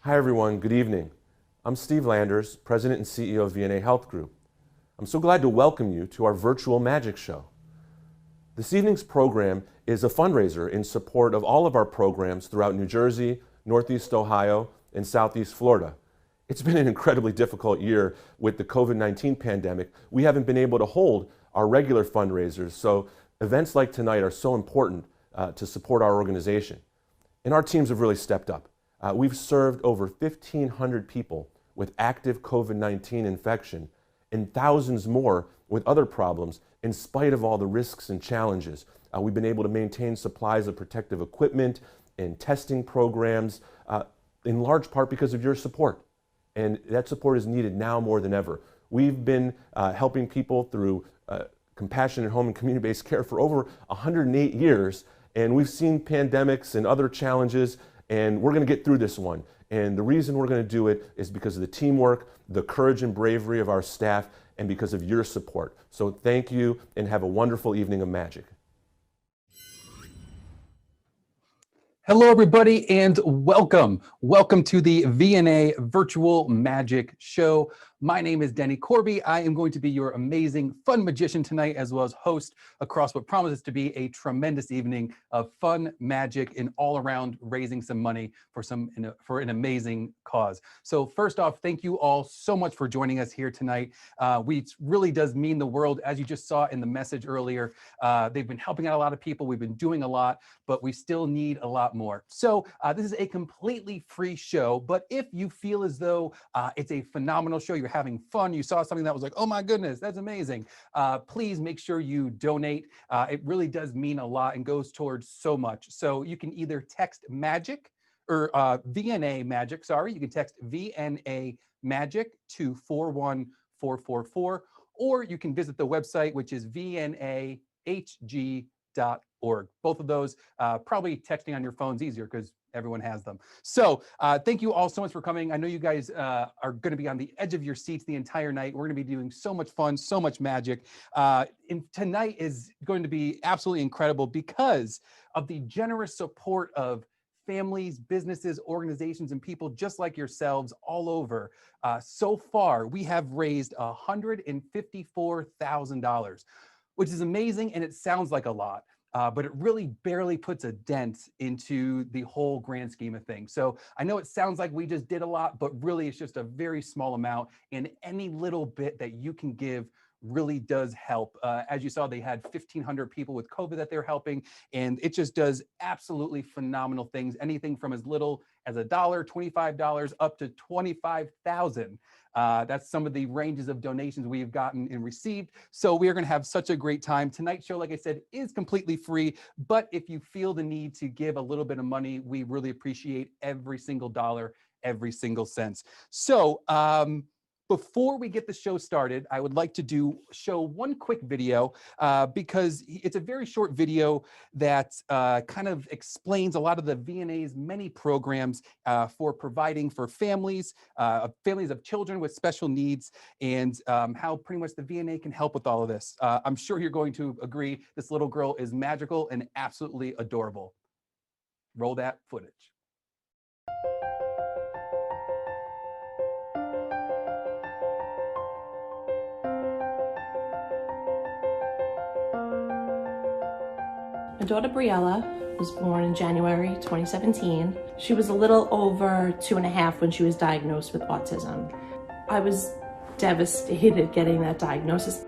Hi everyone, good evening. I'm Steve Landers, President and CEO of VNA Health Group. I'm so glad to welcome you to our virtual magic show. This evening's program is a fundraiser in support of all of our programs throughout New Jersey, Northeast Ohio, and Southeast Florida. It's been an incredibly difficult year with the COVID-19 pandemic. We haven't been able to hold our regular fundraisers, so events like tonight are so important to support our organization. And our teams have really stepped up. We've served over 1,500 people with active COVID-19 infection and thousands more with other problems in spite of all the risks and challenges. We've been able to maintain supplies of protective equipment and testing programs in large part because of your support. And that support is needed now more than ever. We've been helping people through compassionate home and community-based care for over 108 years, and we've seen pandemics and other challenges, and we're going to get through this one. And the reason we're going to do it is because of the teamwork, the courage and bravery of our staff, and because of your support. So thank you, and have a wonderful evening of magic. Hello, everybody, and welcome. Welcome to the VNA Virtual Magic Show. My name is Denny Corby. I am going to be your amazing fun magician tonight, as well as host across what promises to be a tremendous evening of fun, magic, and all around raising some money for an amazing cause. So first off, thank you all so much for joining us here tonight. It really does mean the world, as you just saw in the message earlier. They've been helping out a lot of people. We've been doing a lot, but we still need a lot more. So this is a completely free show, but if you feel as though it's a phenomenal show, you're having fun, you saw something that was like, oh my goodness, that's amazing, please make sure you donate. It really does mean a lot and goes towards so much. So you can either text magic or VNA magic, sorry, you can text VNA magic to 41444, or you can visit the website, which is vnahg.org. Both of those, probably texting on your phone's easier because everyone has them. So thank you all so much for coming. I know you guys are going to be on the edge of your seats the entire night. We're going to be doing so much fun, so much magic. And tonight is going to be absolutely incredible because of the generous support of families, businesses, organizations, and people just like yourselves all over. So far, we have raised $154,000, which is amazing, and it sounds like a lot. But it really barely puts a dent into the whole grand scheme of things. So I know it sounds like we just did a lot, but really it's just a very small amount, and any little bit that you can give really does help. As you saw, they had 1,500 people with COVID that they're helping, and it just does absolutely phenomenal things. Anything from as little as $1, $25, up to $25,000. That's some of the ranges of donations we've gotten and received. So we are going to have such a great time. Tonight's show, like I said, is completely free. But if you feel the need to give a little bit of money, we really appreciate every single dollar, every single cent. So before we get the show started, I would like to show one quick video because it's a very short video that kind of explains a lot of the VNA's many programs for providing for families of children with special needs, and how pretty much the VNA can help with all of this. I'm sure you're going to agree this little girl is magical and absolutely adorable. Roll that footage. My daughter Briella was born in January 2017. She was a little over 2.5 when she was diagnosed with autism. I was devastated getting that diagnosis.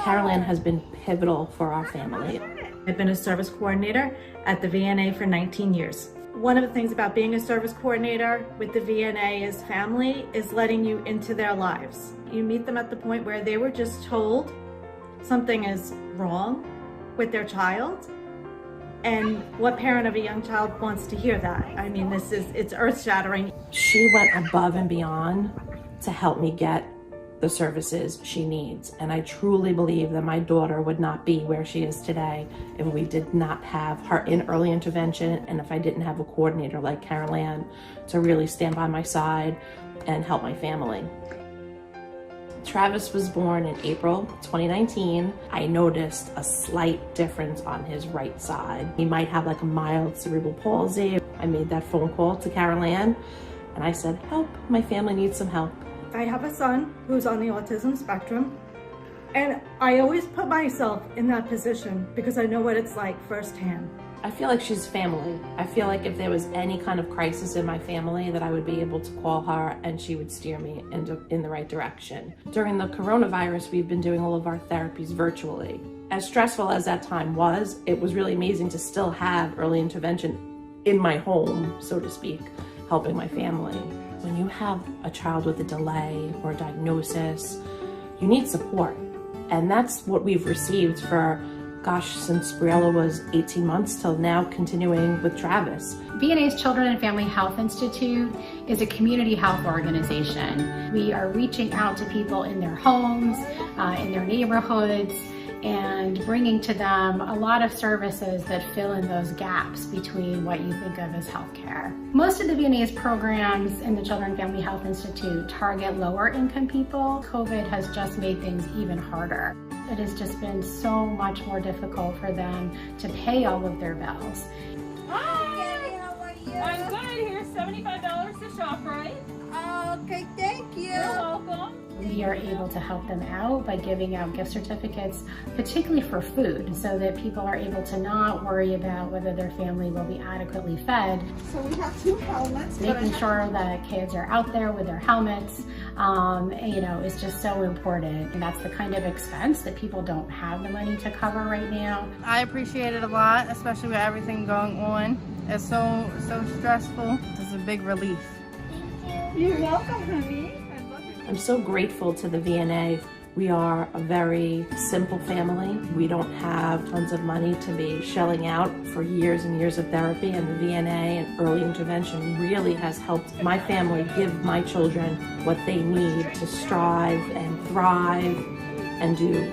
Carol Ann has been pivotal for our family. I've been a service coordinator at the VNA for 19 years. One of the things about being a service coordinator with the VNA as family is letting you into their lives. You meet them at the point where they were just told something is wrong with their child, and what parent of a young child wants to hear that? I mean, it's earth-shattering. She went above and beyond to help me get the services she needs, and I truly believe that my daughter would not be where she is today if we did not have her in early intervention, and if I didn't have a coordinator like Carol Ann to really stand by my side and help my family. Travis was born in April 2019. I noticed a slight difference on his right side. He might have like a mild cerebral palsy. I made that phone call to Carol Ann and I said, help, my family needs some help. I have a son who's on the autism spectrum, and I always put myself in that position because I know what it's like firsthand. I feel like she's family. I feel like if there was any kind of crisis in my family that I would be able to call her and she would steer me in the right direction. During the coronavirus, we've been doing all of our therapies virtually. As stressful as that time was, it was really amazing to still have early intervention in my home, so to speak, helping my family. When you have a child with a delay or a diagnosis, you need support. And that's what we've received for since Briella was 18 months till now, continuing with Travis. VNA's Children and Family Health Institute is a community health organization. We are reaching out to people in their homes, in their neighborhoods, and bringing to them a lot of services that fill in those gaps between what you think of as healthcare. Most of the VNA's programs in the Children and Family Health Institute target lower income people. COVID has just made things even harder. It has just been so much more difficult for them to pay all of their bills. Hi! How are you? I'm good. Here's $75 to ShopRite. Okay, thank you. You're welcome. We are able to help them out by giving out gift certificates, particularly for food, so that people are able to not worry about whether their family will be adequately fed. So we have 2 helmets. Making sure that kids are out there with their helmets, is just so important. And that's the kind of expense that people don't have the money to cover right now. I appreciate it a lot, especially with everything going on. It's so stressful. It's a big relief. You're welcome, honey. I'm so grateful to the VNA. We are a very simple family. We don't have tons of money to be shelling out for years and years of therapy, and the VNA and early intervention really has helped my family give my children what they need to strive and thrive and do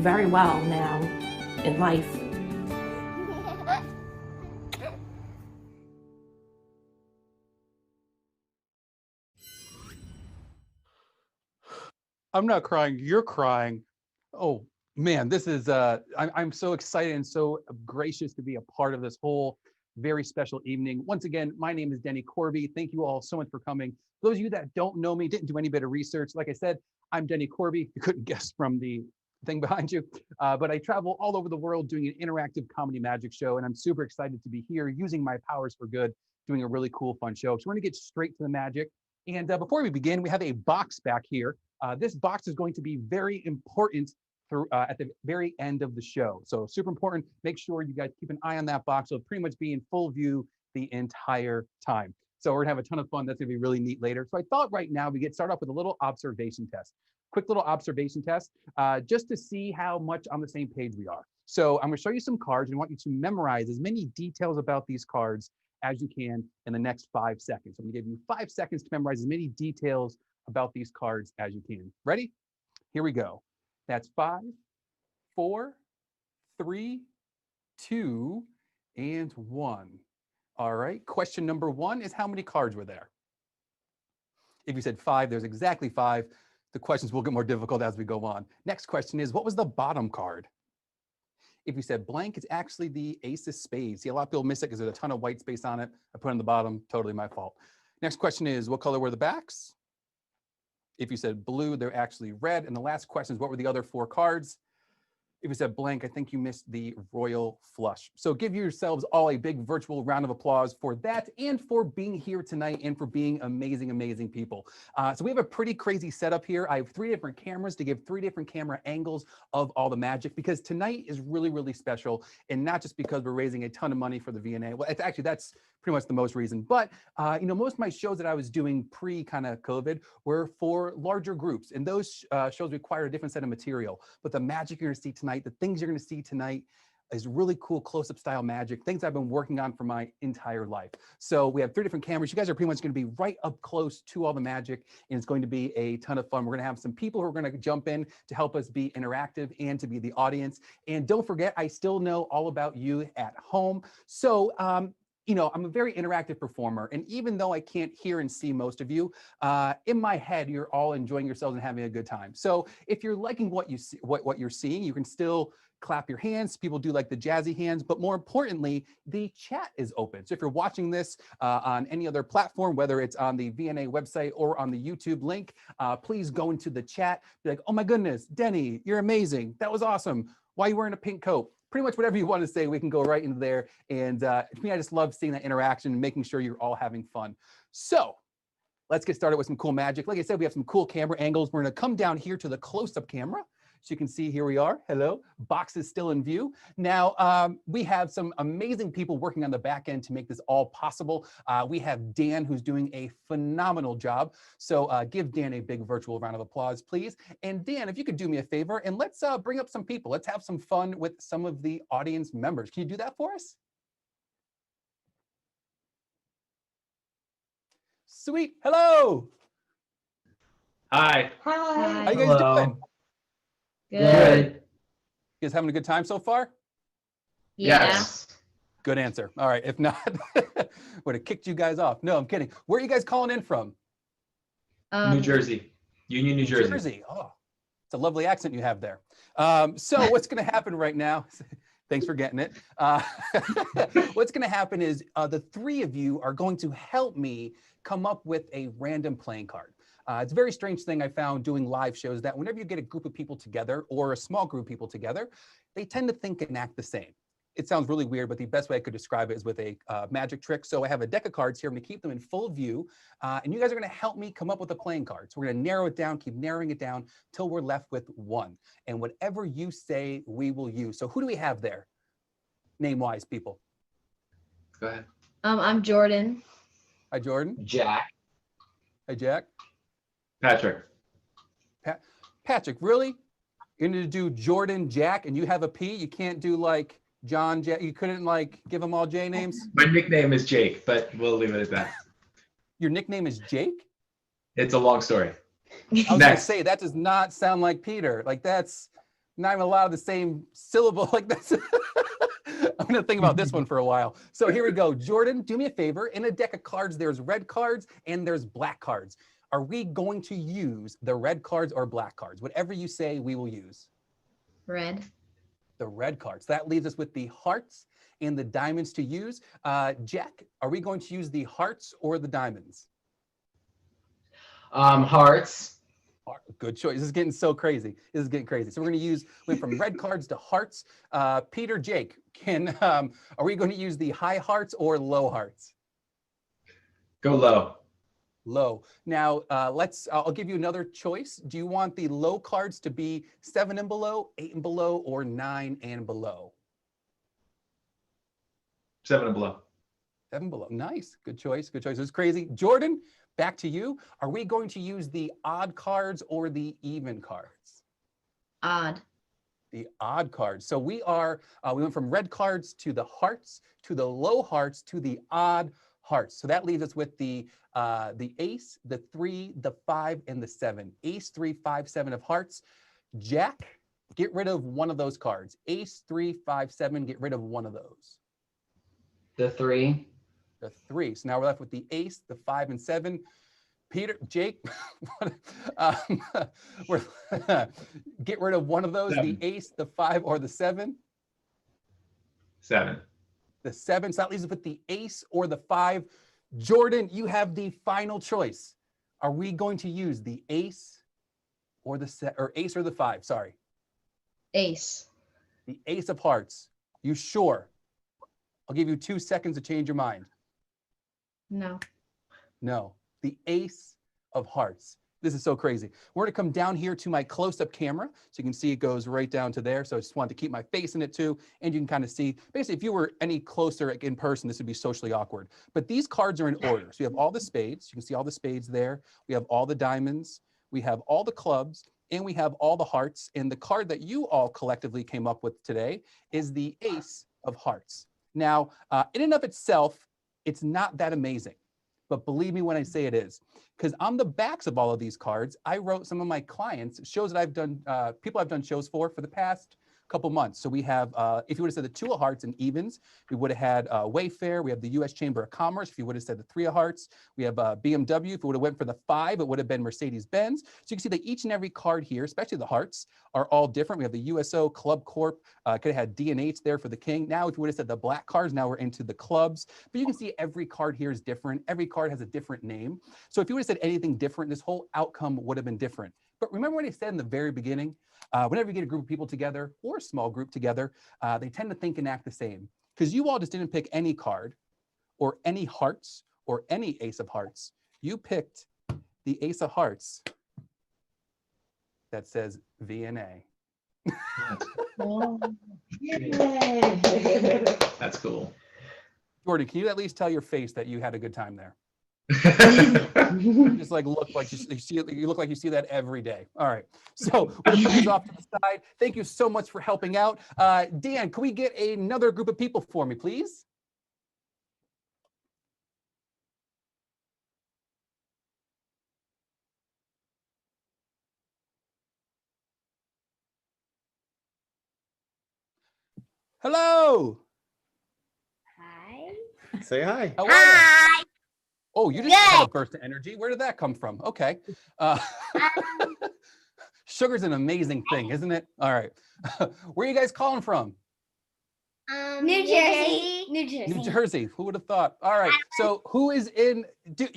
very well now in life. I'm not crying, you're crying. Oh man, this is, I'm so excited and so gracious to be a part of this whole very special evening. Once again, my name is Denny Corby. Thank you all so much for coming. Those of you that don't know me, didn't do any bit of research, like I said, I'm Denny Corby. You couldn't guess from the thing behind you, but I travel all over the world doing an interactive comedy magic show, and I'm super excited to be here using my powers for good, doing a really cool, fun show. So we're gonna get straight to the magic. And before we begin, we have a box back here. This box is going to be very important through at the very end of the show. So super important. Make sure you guys keep an eye on that box. It'll pretty much be in full view the entire time. So we're gonna have a ton of fun. That's gonna be really neat later. So I thought right now we get started off with a little observation test. Quick little observation test, just to see how much on the same page we are. So I'm gonna show you some cards and I want you to memorize as many details about these cards as you can in the next 5 seconds. I'm gonna give you 5 seconds to memorize as many details about these cards as you can. Ready? Here we go. That's 5, 4, 3, 2, and 1. All right, question number 1 is how many cards were there? If you said 5, there's exactly 5. The questions will get more difficult as we go on. Next question is, what was the bottom card? If you said blank, it's actually the ace of spades. See, a lot of people miss it because there's a ton of white space on it. I put it on the bottom, totally my fault. Next question is, what color were the backs? If you said blue, they're actually red. And the last question is, what were the other 4 cards? If you said blank, I think you missed the royal flush. So give yourselves all a big virtual round of applause for that and for being here tonight and for being amazing, amazing people. So we have a pretty crazy setup here. I have 3 different cameras to give 3 different camera angles of all the magic because tonight is really, really special. And not just because we're raising a ton of money for the VNA. Well, it's actually, that's pretty much the most reason. But, you know, most of my shows that I was doing pre kind of COVID were for larger groups. And those shows require a different set of material. But the magic you're gonna see tonight, the things you're going to see tonight is really cool close-up style magic, things I've been working on for my entire life. So we have 3 different cameras. You guys are pretty much going to be right up close to all the magic, and it's going to be a ton of fun. We're going to have some people who are going to jump in to help us be interactive and to be the audience. And don't forget, I still know all about you at home. So, you know, I'm a very interactive performer, and even though I can't hear and see most of you, in my head, you're all enjoying yourselves and having a good time. So if you're liking what you see, what you're seeing, you can still clap your hands. People do like the jazzy hands, but more importantly, the chat is open. So if you're watching this on any other platform, whether it's on the VNA website or on the YouTube link, please go into the chat. Be like, oh my goodness, Denny, you're amazing. That was awesome. Why are you wearing a pink coat? Pretty much whatever you want to say, we can go right into there. And to me, I just love seeing that interaction and making sure you're all having fun. So let's get started with some cool magic. Like I said, we have some cool camera angles. We're going to come down here to the close-up camera. So you can see, here we are. Hello, box is still in view. Now, we have some amazing people working on the back end to make this all possible. We have Dan, who's doing a phenomenal job. So give Dan a big virtual round of applause, please. And Dan, if you could do me a favor, and let's bring up some people. Let's have some fun with some of the audience members. Can you do that for us? Sweet, hello. Hi. Hi. How you guys doing? Good. You guys having a good time so far? Yes. Good answer. All right, if not, would have kicked you guys off. No, I'm kidding. Where are you guys calling in from? New Jersey. Union, New Jersey. Oh, it's a lovely accent you have there. So what's going to happen right now? Thanks for getting it. What's going to happen is the 3 of you are going to help me come up with a random playing card. It's a very strange thing I found doing live shows that whenever you get a group of people together or a small group of people together, they tend to think and act the same. It sounds really weird, but the best way I could describe it is with a magic trick. So I have a deck of cards here. I'm going to keep them in full view, and you guys are going to help me come up with a playing card. So we're going to narrow it down, keep narrowing it down till we're left with 1. And whatever you say, we will use. So who do we have there? Name-wise, people. Go ahead. I'm Jordan. Hi, Jordan. Jack. Hi, Jack. Patrick. Patrick, really? You're going to do Jordan, Jack, and you have a P? You can't do like John, Jack? You couldn't like give them all J names? My nickname is Jake, but we'll leave it at that. Your nickname is Jake? It's a long story. I was going to say, that does not sound like Peter. Like that's not even allowed the same syllable. Like that's, I'm going to think about this one for a while. So here we go. Jordan, do me a favor. In a deck of cards, there's red cards and there's black cards. Are we going to use the red cards or black cards? Whatever you say, we will use. Red. The red cards. That leaves us with the hearts and the diamonds to use. Jack, are we going to use the hearts or the diamonds? Hearts. Good choice. This is getting so crazy. This is getting crazy. So we're going to use, went from red cards to hearts. Peter, Jake, are we going to use the high hearts or low hearts? Go low. Low. Now, I'll give you another choice. Do you want the low cards to be 7 and below, 8 and below, or 9 and below? 7 and below. 7 below. Nice. Good choice. Good choice. It was crazy. Jordan, back to you. Are we going to use the odd cards or the even cards? Odd. The odd cards. So we went from red cards to the hearts, to the low hearts, to the odd hearts. So that leaves us with the ace, the 3, the 5, and the 7. Ace, 3, 5, 7 of hearts. Jack, get rid of one of those cards. Ace, 3, 5, 7, get rid of one of those. The 3. The 3. So now we're left with the ace, the 5, and 7. Peter, Jake, get rid of one of those, 7. the ace, the 5, or the 7. 7. The 7. So that leaves us with the ace or the 5. Jordan, you have the final choice. Are we going to use the ace or ace or the 5? Sorry. Ace. The ace of hearts. You sure? I'll give you 2 seconds to change your mind. No. No. The ace of hearts. This is so crazy. We're going to come down here to my close-up camera. So you can see it goes right down to there. So I just wanted to keep my face in it too. And you can kind of see, basically, if you were any closer in person, this would be socially awkward. But these cards are in order. So you have all the spades. You can see all the spades there. We have all the diamonds. We have all the clubs. And we have all the hearts. And the card that you all collectively came up with today is the ace of hearts. Now, in and of itself, it's not that amazing. But believe me when I say it is, because on the backs of all of these cards, I wrote some of my clients, shows that I've done, people I've done shows for the past couple months. So we have, if you would have said the 2 of hearts and evens, we would have had Wayfair. We have the U.S. Chamber of Commerce. If you would have said the 3 of hearts, we have BMW. If we would have went for the 5, it would have been Mercedes-Benz. So you can see that each and every card here, especially the hearts, are all different. We have the USO, Club Corp, could have had D&H there for the king. Now, if you would have said the black cards, now we're into the clubs. But you can see every card here is different. Every card has a different name. So if you would have said anything different, this whole outcome would have been different. But remember what I said in the very beginning? Whenever you get a group of people together or a small group together, they tend to think and act the same. Because you all just didn't pick any card or any hearts or any ace of hearts. You picked the ace of hearts that says VNA. That's cool. Jordan, can you at least tell your face that you had a good time there? Just like look like you look like you see that every day. All right, so we're gonna put these off to the side. Thank you so much for helping out. Dan, can we get another group of people for me, please? Hello. Hi. Say hi. How are you? Oh, you just had a burst of energy. Where did that come from? Okay. Sugar's an amazing thing, isn't it? All right. Where are you guys calling from? New Jersey. New Jersey. New Jersey. Who would have thought? All right. So who is in?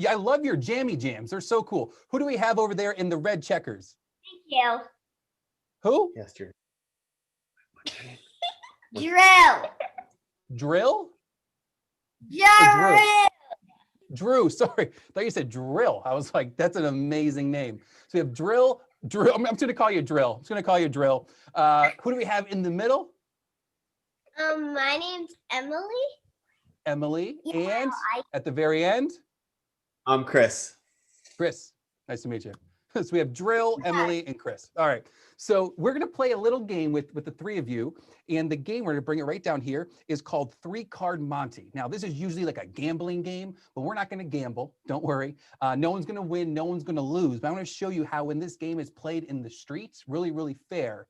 I love your jammy jams. They're so cool. Who do we have over there in the red checkers? Thank you. Who? Yes, Drill. Drill? Drill. Drew, sorry. I thought you said Drill. I was like, that's an amazing name. So we have Drill. I'm going to call you Drill. I'm just going to call you Drill. Who do we have in the middle? My name's Emily. Emily. Yeah, and at the very end? I'm Chris. Chris, nice to meet you. So we have Drill, Emily, and Chris. All right. So we're going to play a little game with the 3 of you. And the game, we're going to bring it right down here, is called 3-Card Monte. Now, this is usually like a gambling game, but we're not going to gamble. Don't worry. No one's going to win. No one's going to lose. But I'm going to show you how when this game is played in the streets, really, really fair,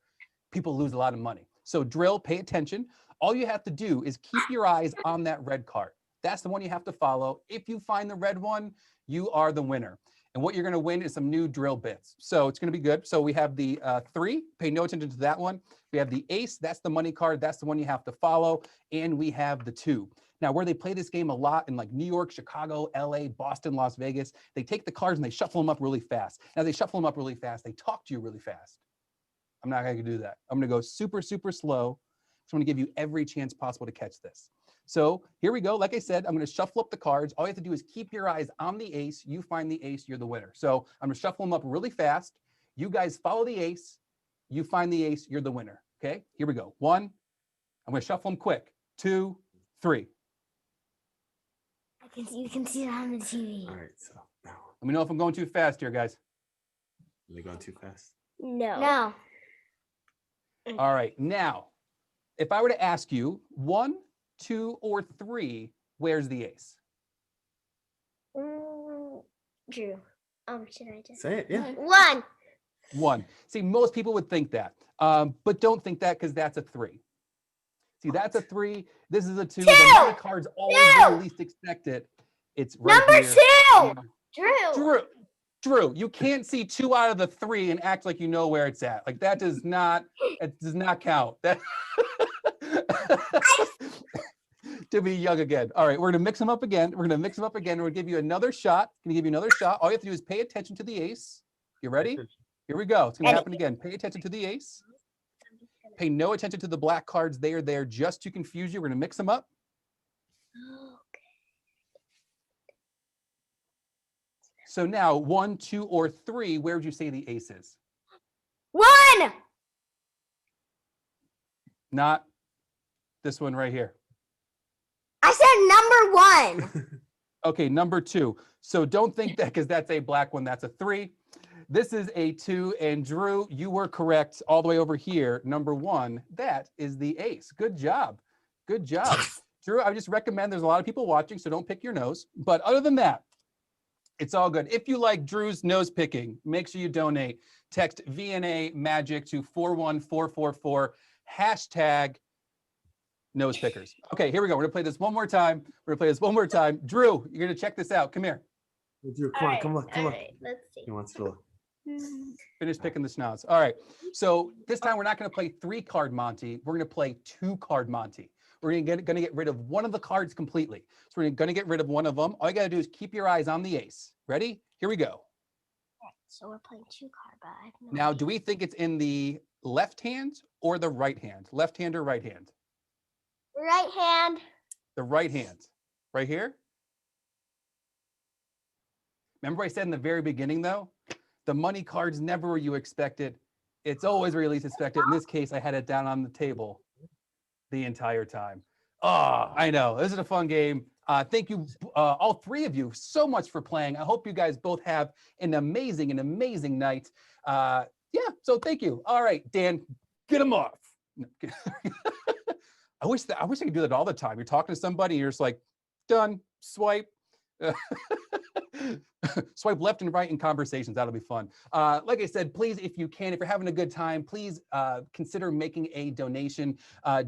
people lose a lot of money. So Drill, pay attention. All you have to do is keep your eyes on that red card. That's the one you have to follow. If you find the red one, you are the winner. And what you're going to win is some new drill bits. So it's going to be good. So we have the 3. Pay no attention to that one. We have the ace. That's the money card. That's the one you have to follow. And we have the 2. Now, where they play this game a lot in like New York, Chicago, LA, Boston, Las Vegas, they take the cards and they shuffle them up really fast. Now, they shuffle them up really fast. They talk to you really fast. I'm not going to do that. I'm going to go super, super slow. So I'm going to give you every chance possible to catch this. So here we go. Like I said, I'm going to shuffle up the cards. All you have to do is keep your eyes on the ace. You find the ace, you're the winner. So I'm going to shuffle them up really fast. You guys follow the ace. You find the ace, you're the winner. Okay, here we go. 1, I'm going to shuffle them quick. 2, 3. You can see it on the TV. All right, so now. Let me know if I'm going too fast here, guys. Are they going too fast? No. No. All right, now, if I were to ask you 1, 2, or 3, where's the ace? Drew. Should I just say it? Yeah. 1. 1. See, most people would think that, but don't think that because that's a 3. See, that's a 3. This is a 2. The amount of cards always when you least expect it. It's right Number here. 2. Drew, you can't see 2 out of the 3 and act like you know where it's at. Like that does not count. That to be young again. All right, we're gonna mix them up again. We're gonna give you another shot. All you have to do is pay attention to the ace. You ready? Here we go. It's gonna happen again. Pay attention to the ace. Pay no attention to the black cards. They are there just to confuse you. We're gonna mix them up. So now 1, 2, or 3, where would you say the ace is? 1. Not this one right here. I said number 1. Okay, number 2. So don't think that because that's a black one, that's a 3. This is a 2, and Drew, you were correct all the way over here. Number 1, that is the ace. Good job. Good job. Drew, I just recommend, there's a lot of people watching, so don't pick your nose. But other than that, it's all good. If you like Drew's nose picking, make sure you donate. Text VNA Magic to 41444, #nose pickers. Okay, here we go. We're gonna play this one more time. Drew, you're gonna check this out. Come here. Drew, come on. Right, let's see. He wants to look. Finish picking the schnoz. All right. So this time we're not going to play 3-card Monty. We're going to play 2-card Monty. We're going to get rid of one of the cards completely. So we're going to get rid of one of them. All you got to do is keep your eyes on the ace. Ready? Here we go. So we're playing 2-card, but I have no Now, idea. do we think it's in the left hand or the right hand? Left hand or right hand? Right hand. The right hand. Right here? Remember I said in the very beginning, though, the money card's never where you expect it. It's always where you least expect it. In this case, I had it down on the table the entire time. Oh, I know. This is a fun game. Thank you, all 3 of you, so much for playing. I hope you guys both have an amazing night. Yeah, so thank you. All right, Dan, get them off. No, I wish I could do that all the time. You're talking to somebody, and you're just like, done, swipe. Swipe left and right in conversations. That'll be fun. Like I said, please, if you can, if you're having a good time, please consider making a donation.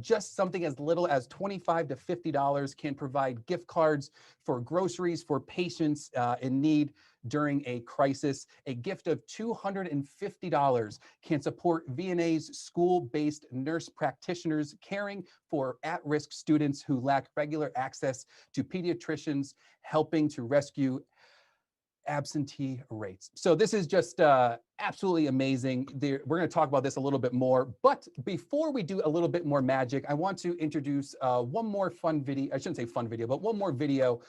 Just something as little as $25 to $50 can provide gift cards for groceries for patients in need during a crisis. A gift of $250 can support VNA's school-based nurse practitioners caring for at-risk students who lack regular access to pediatricians, helping to rescue absentee rates. So this is just absolutely amazing. We're going to talk about this a little bit more, but before we do a little bit more magic, I want to introduce one more fun video. I shouldn't say fun video, but one more video,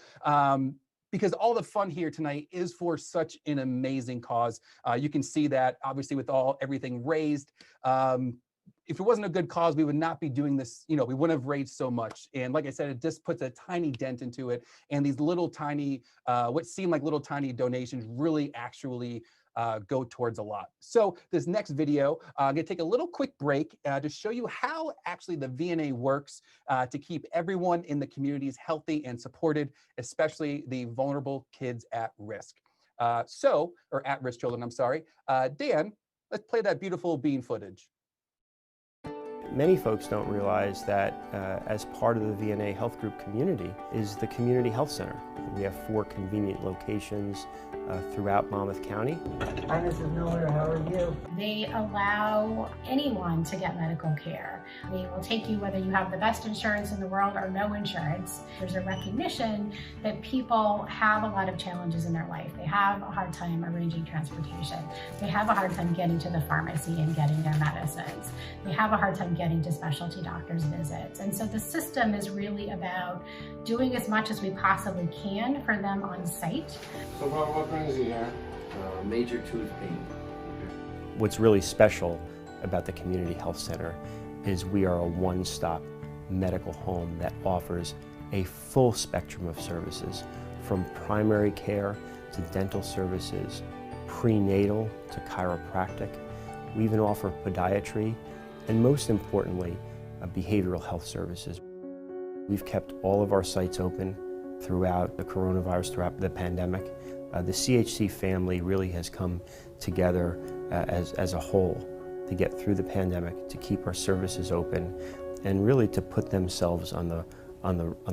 because all the fun here tonight is for such an amazing cause. You can see that obviously with everything raised. If it wasn't a good cause, we would not be doing this. We wouldn't have raised so much. And like I said, it just puts a tiny dent into it. And these little tiny, what seem like little tiny donations really actually go towards a lot. So this next video, I'm gonna take a little quick break to show you how actually the VNA works to keep everyone in the communities healthy and supported, especially the vulnerable kids at risk. Or at-risk children, I'm sorry. Dan, let's play that beautiful bean footage. Many folks don't realize that as part of the VNA Health Group community is the Community Health Center. We have 4 convenient locations throughout Monmouth County. Hi, Mrs. Miller. How are you? They allow anyone to get medical care. They will take you whether you have the best insurance in the world or no insurance. There's a recognition that people have a lot of challenges in their life. They have a hard time arranging transportation. They have a hard time getting to the pharmacy and getting their medicines. They have a hard time getting to specialty doctors' visits. And so the system is really about doing as much as we possibly can for them on site. So what brings you here? Major tooth pain. What's really special about the Community Health Center is we are a one-stop medical home that offers a full spectrum of services, from primary care to dental services, prenatal to chiropractic. We even offer podiatry, and most importantly, behavioral health services. We've kept all of our sites open throughout the coronavirus, throughout the pandemic. The CHC family really has come together as a whole to get through the pandemic, to keep our services open, and really to put themselves on the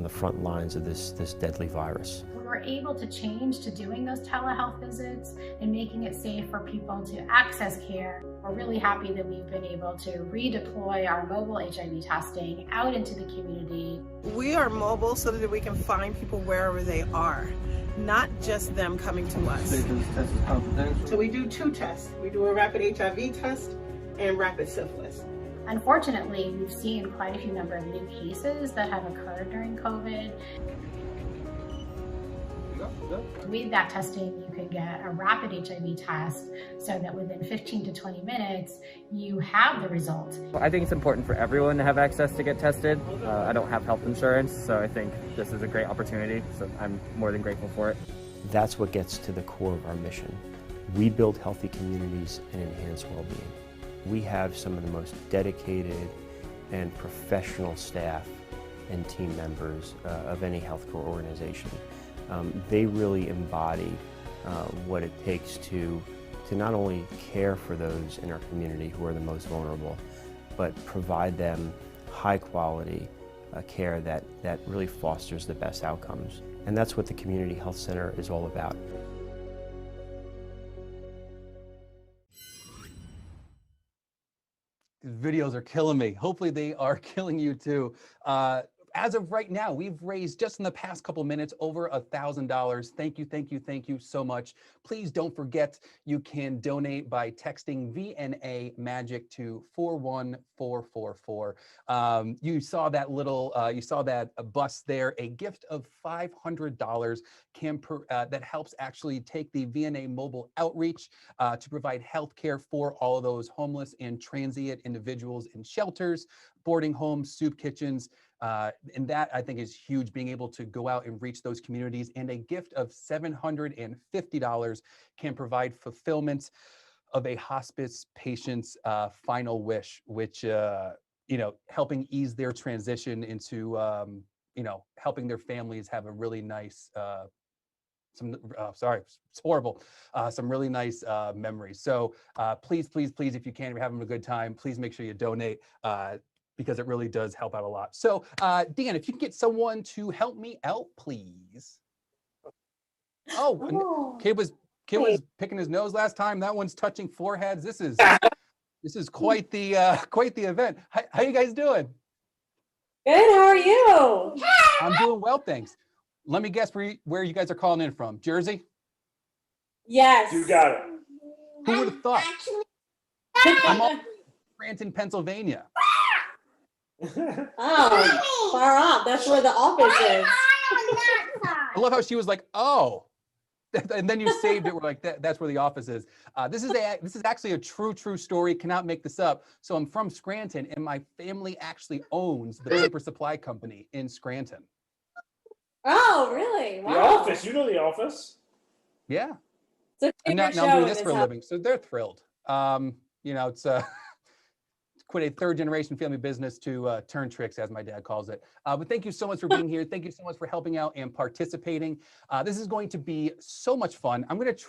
front lines of this deadly virus. We're able to change to doing those telehealth visits and making it safe for people to access care. We're really happy that we've been able to redeploy our mobile HIV testing out into the community. We are mobile so that we can find people wherever they are, not just them coming to us. So we do two tests. We do a rapid HIV test and rapid syphilis. Unfortunately, we've seen quite a few number of new cases that have occurred during COVID. With that testing, you can get a rapid HIV test so that within 15 to 20 minutes, you have the result. I think it's important for everyone to have access to get tested. I don't have health insurance, so I think this is a great opportunity, so I'm more than grateful for it. That's what gets to the core of our mission. We build healthy communities and enhance well-being. We have some of the most dedicated and professional staff and team members of any healthcare organization. They really embody what it takes to not only care for those in our community who are the most vulnerable, but provide them high quality care that really fosters the best outcomes. And that's what the Community Health Center is all about. These videos are killing me. Hopefully they are killing you too. As of right now, we've raised just in the past couple minutes over $1,000. Thank you, thank you, thank you so much. Please don't forget you can donate by texting VNA Magic to 41444. You saw that little, bus there. A gift of $500 that helps actually take the VNA mobile outreach to provide health care for all of those homeless and transient individuals in shelters, boarding homes, soup kitchens. And that, I think, is huge, being able to go out and reach those communities. And a gift of $750 can provide fulfillment of a hospice patient's final wish, which, helping ease their transition into, helping their families have a really nice, it's horrible. Some really nice memories. So please, please, please, if you can, if you're having a good time, please make sure you donate. Because it really does help out a lot. So, Dan, if you can get someone to help me out, please. Oh, kid was picking his nose last time. That one's touching foreheads. This is quite the event. How you guys doing? Good. How are you? I'm doing well, thanks. Let me guess where you guys are calling in from. Jersey? Yes. You got it. Who would have thought? I'm all Scranton, Pennsylvania. Oh, far off. That's where the office is. I love how she was like, oh, and then you saved it. We're like, that's where the office is. This is actually a true story. Cannot make this up. So I'm from Scranton, and my family actually owns the paper supply company in Scranton. Oh, really? Wow. The office. You know the office. Yeah. It's a I'm doing this for a living, so they're thrilled. It's quit a third generation family business to turn tricks, as my dad calls it. But thank you so much for being here. Thank you so much for helping out and participating. This is going to be so much fun. This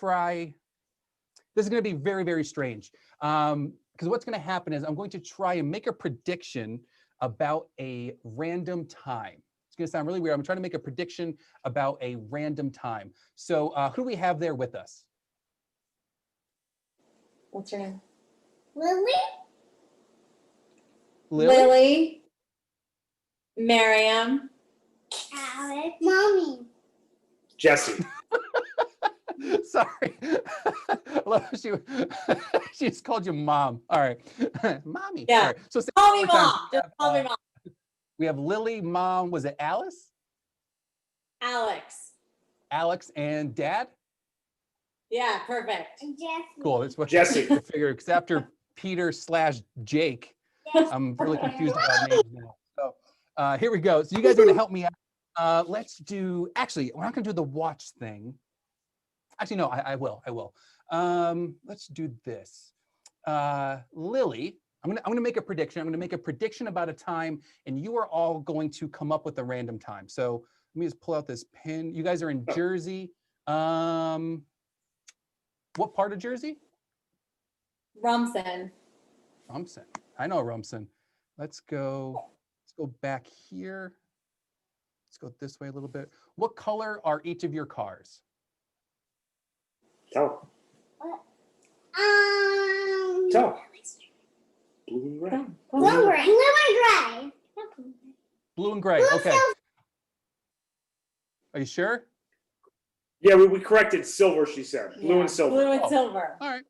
is going to be very, very strange. Because what's going to happen is I'm going to try and make a prediction about a random time. It's going to sound really weird. I'm trying to make a prediction about a random time. So who do we have there with us? What's your name? Lily? Lily. Miriam. Alex. Mommy. Jesse. Sorry. She just called you mom. All right. Mommy. Yeah. All right. So say Call it me one more time. mom. Just call me mom. We have Lily, mom. Was it Alice? Alex. Alex and dad? Yeah, perfect. Jesse. Cool. That's what Jesse. I figured. Because after Peter/Jake, I'm really confused about names now. So here we go. So you guys are going to help me out. Let's do, actually, we're not going to do the watch thing. Actually, no, I will. Let's do this. Lily, I'm gonna make a prediction. I'm gonna make a prediction about a time, and you are all going to come up with a random time. So let me just pull out this pin. You guys are in Jersey. What part of Jersey? Rumson. Rumson. I know Rumson. Let's go back here. Let's go this way a little bit. What color are each of your cars? Tell. Tell. Blue and gray. Blue and gray. Blue and gray. Okay. Are you sure? Yeah, we corrected silver, she said. Blue and silver. Blue and silver. All right.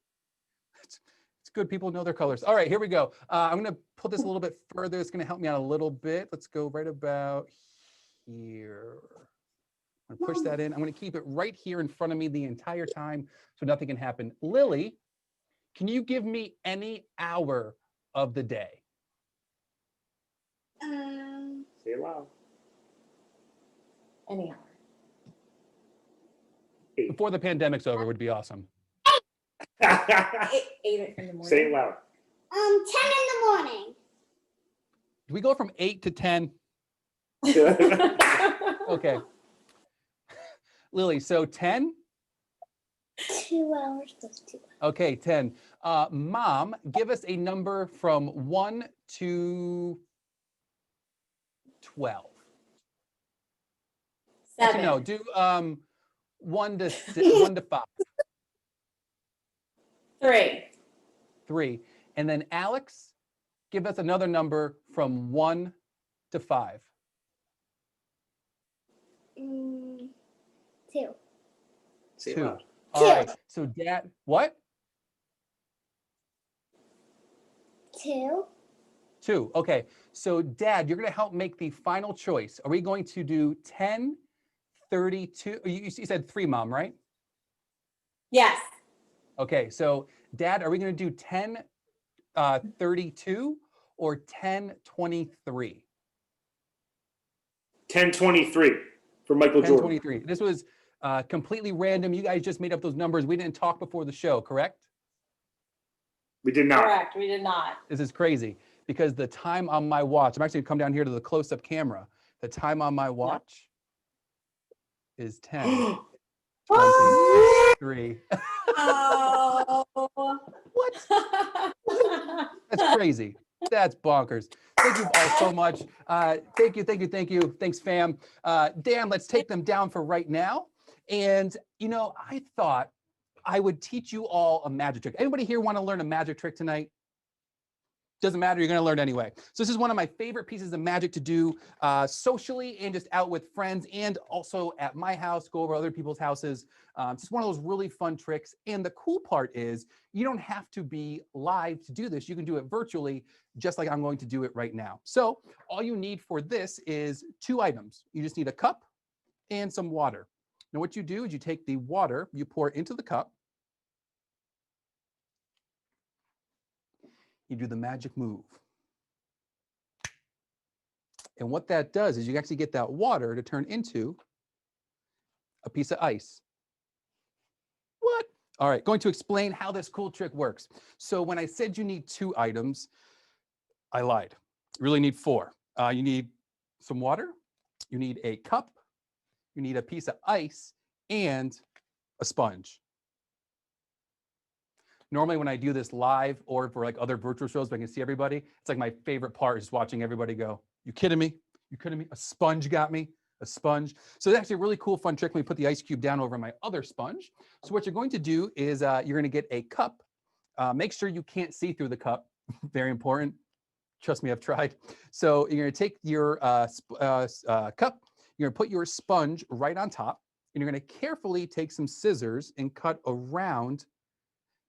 It's good people know their colors. All right, here we go. I'm going to put this a little bit further. It's going to help me out a little bit. Let's go right about here. I'm going to push that in. I'm going to keep it right here in front of me the entire time so nothing can happen. Lily, can you give me any hour of the day? Say it loud. Any hour. Before the pandemic's over would be awesome. 8 in the morning. Say it loud. 10 in the morning. Do we go from 8 to 10? Okay. Lily, so 10? 2 hours plus 2 hours. Okay, 10. Mom, give us a number from 1 to 12. 7. Actually, no, do 1 to 5. 3. 3. And then Alex, give us another number from 1 to 5. 2. 2. All right. So Dad, what? 2. 2. Okay. So Dad, you're going to help make the final choice. Are we going to do 10, 32? You said 3, Mom, right? Yes. Okay. So Dad, are we going to do 10, 32 or 10, 23? 1023 for Michael Jordan. 1023. This was completely random. You guys just made up those numbers. We didn't talk before the show, correct? We did not. Correct. We did not. This is crazy because the time on my watch, I'm actually going to come down here to the close-up camera. The time on my watch is 10, 23. Oh. What? That's crazy. That's bonkers. Thank you all so much. Thank you. Thanks, fam. Dan, let's take them down for right now. And, you know, I thought I would teach you all a magic trick. Anybody here want to learn a magic trick tonight? Doesn't matter, you're going to learn anyway. So this is one of my favorite pieces of magic to do socially and just out with friends and also at my house, go over other people's houses. Just one of those really fun tricks. And the cool part is you don't have to be live to do this. You can do it virtually, just like I'm going to do it right now. So all you need for this is 2 items. You just need a cup and some water. Now what you do is you take the water, you pour it into the cup. You do the magic move. And what that does is you actually get that water to turn into a piece of ice. What? All right, going to explain how this cool trick works. So when I said you need 2 items, I lied. You really need 4. You need some water, you need a cup, you need a piece of ice, and a sponge. Normally when I do this live or for like other virtual shows, but I can see everybody, it's like my favorite part is watching everybody go, you kidding me? You couldn't, a sponge got me, a sponge. So it's actually a really cool, fun trick. Let me put the ice cube down over my other sponge. So what you're going to do is you're going to get a cup. Make sure you can't see through the cup. Very important. Trust me, I've tried. So you're going to take your cup. You're going to put your sponge right on top. And you're going to carefully take some scissors and cut around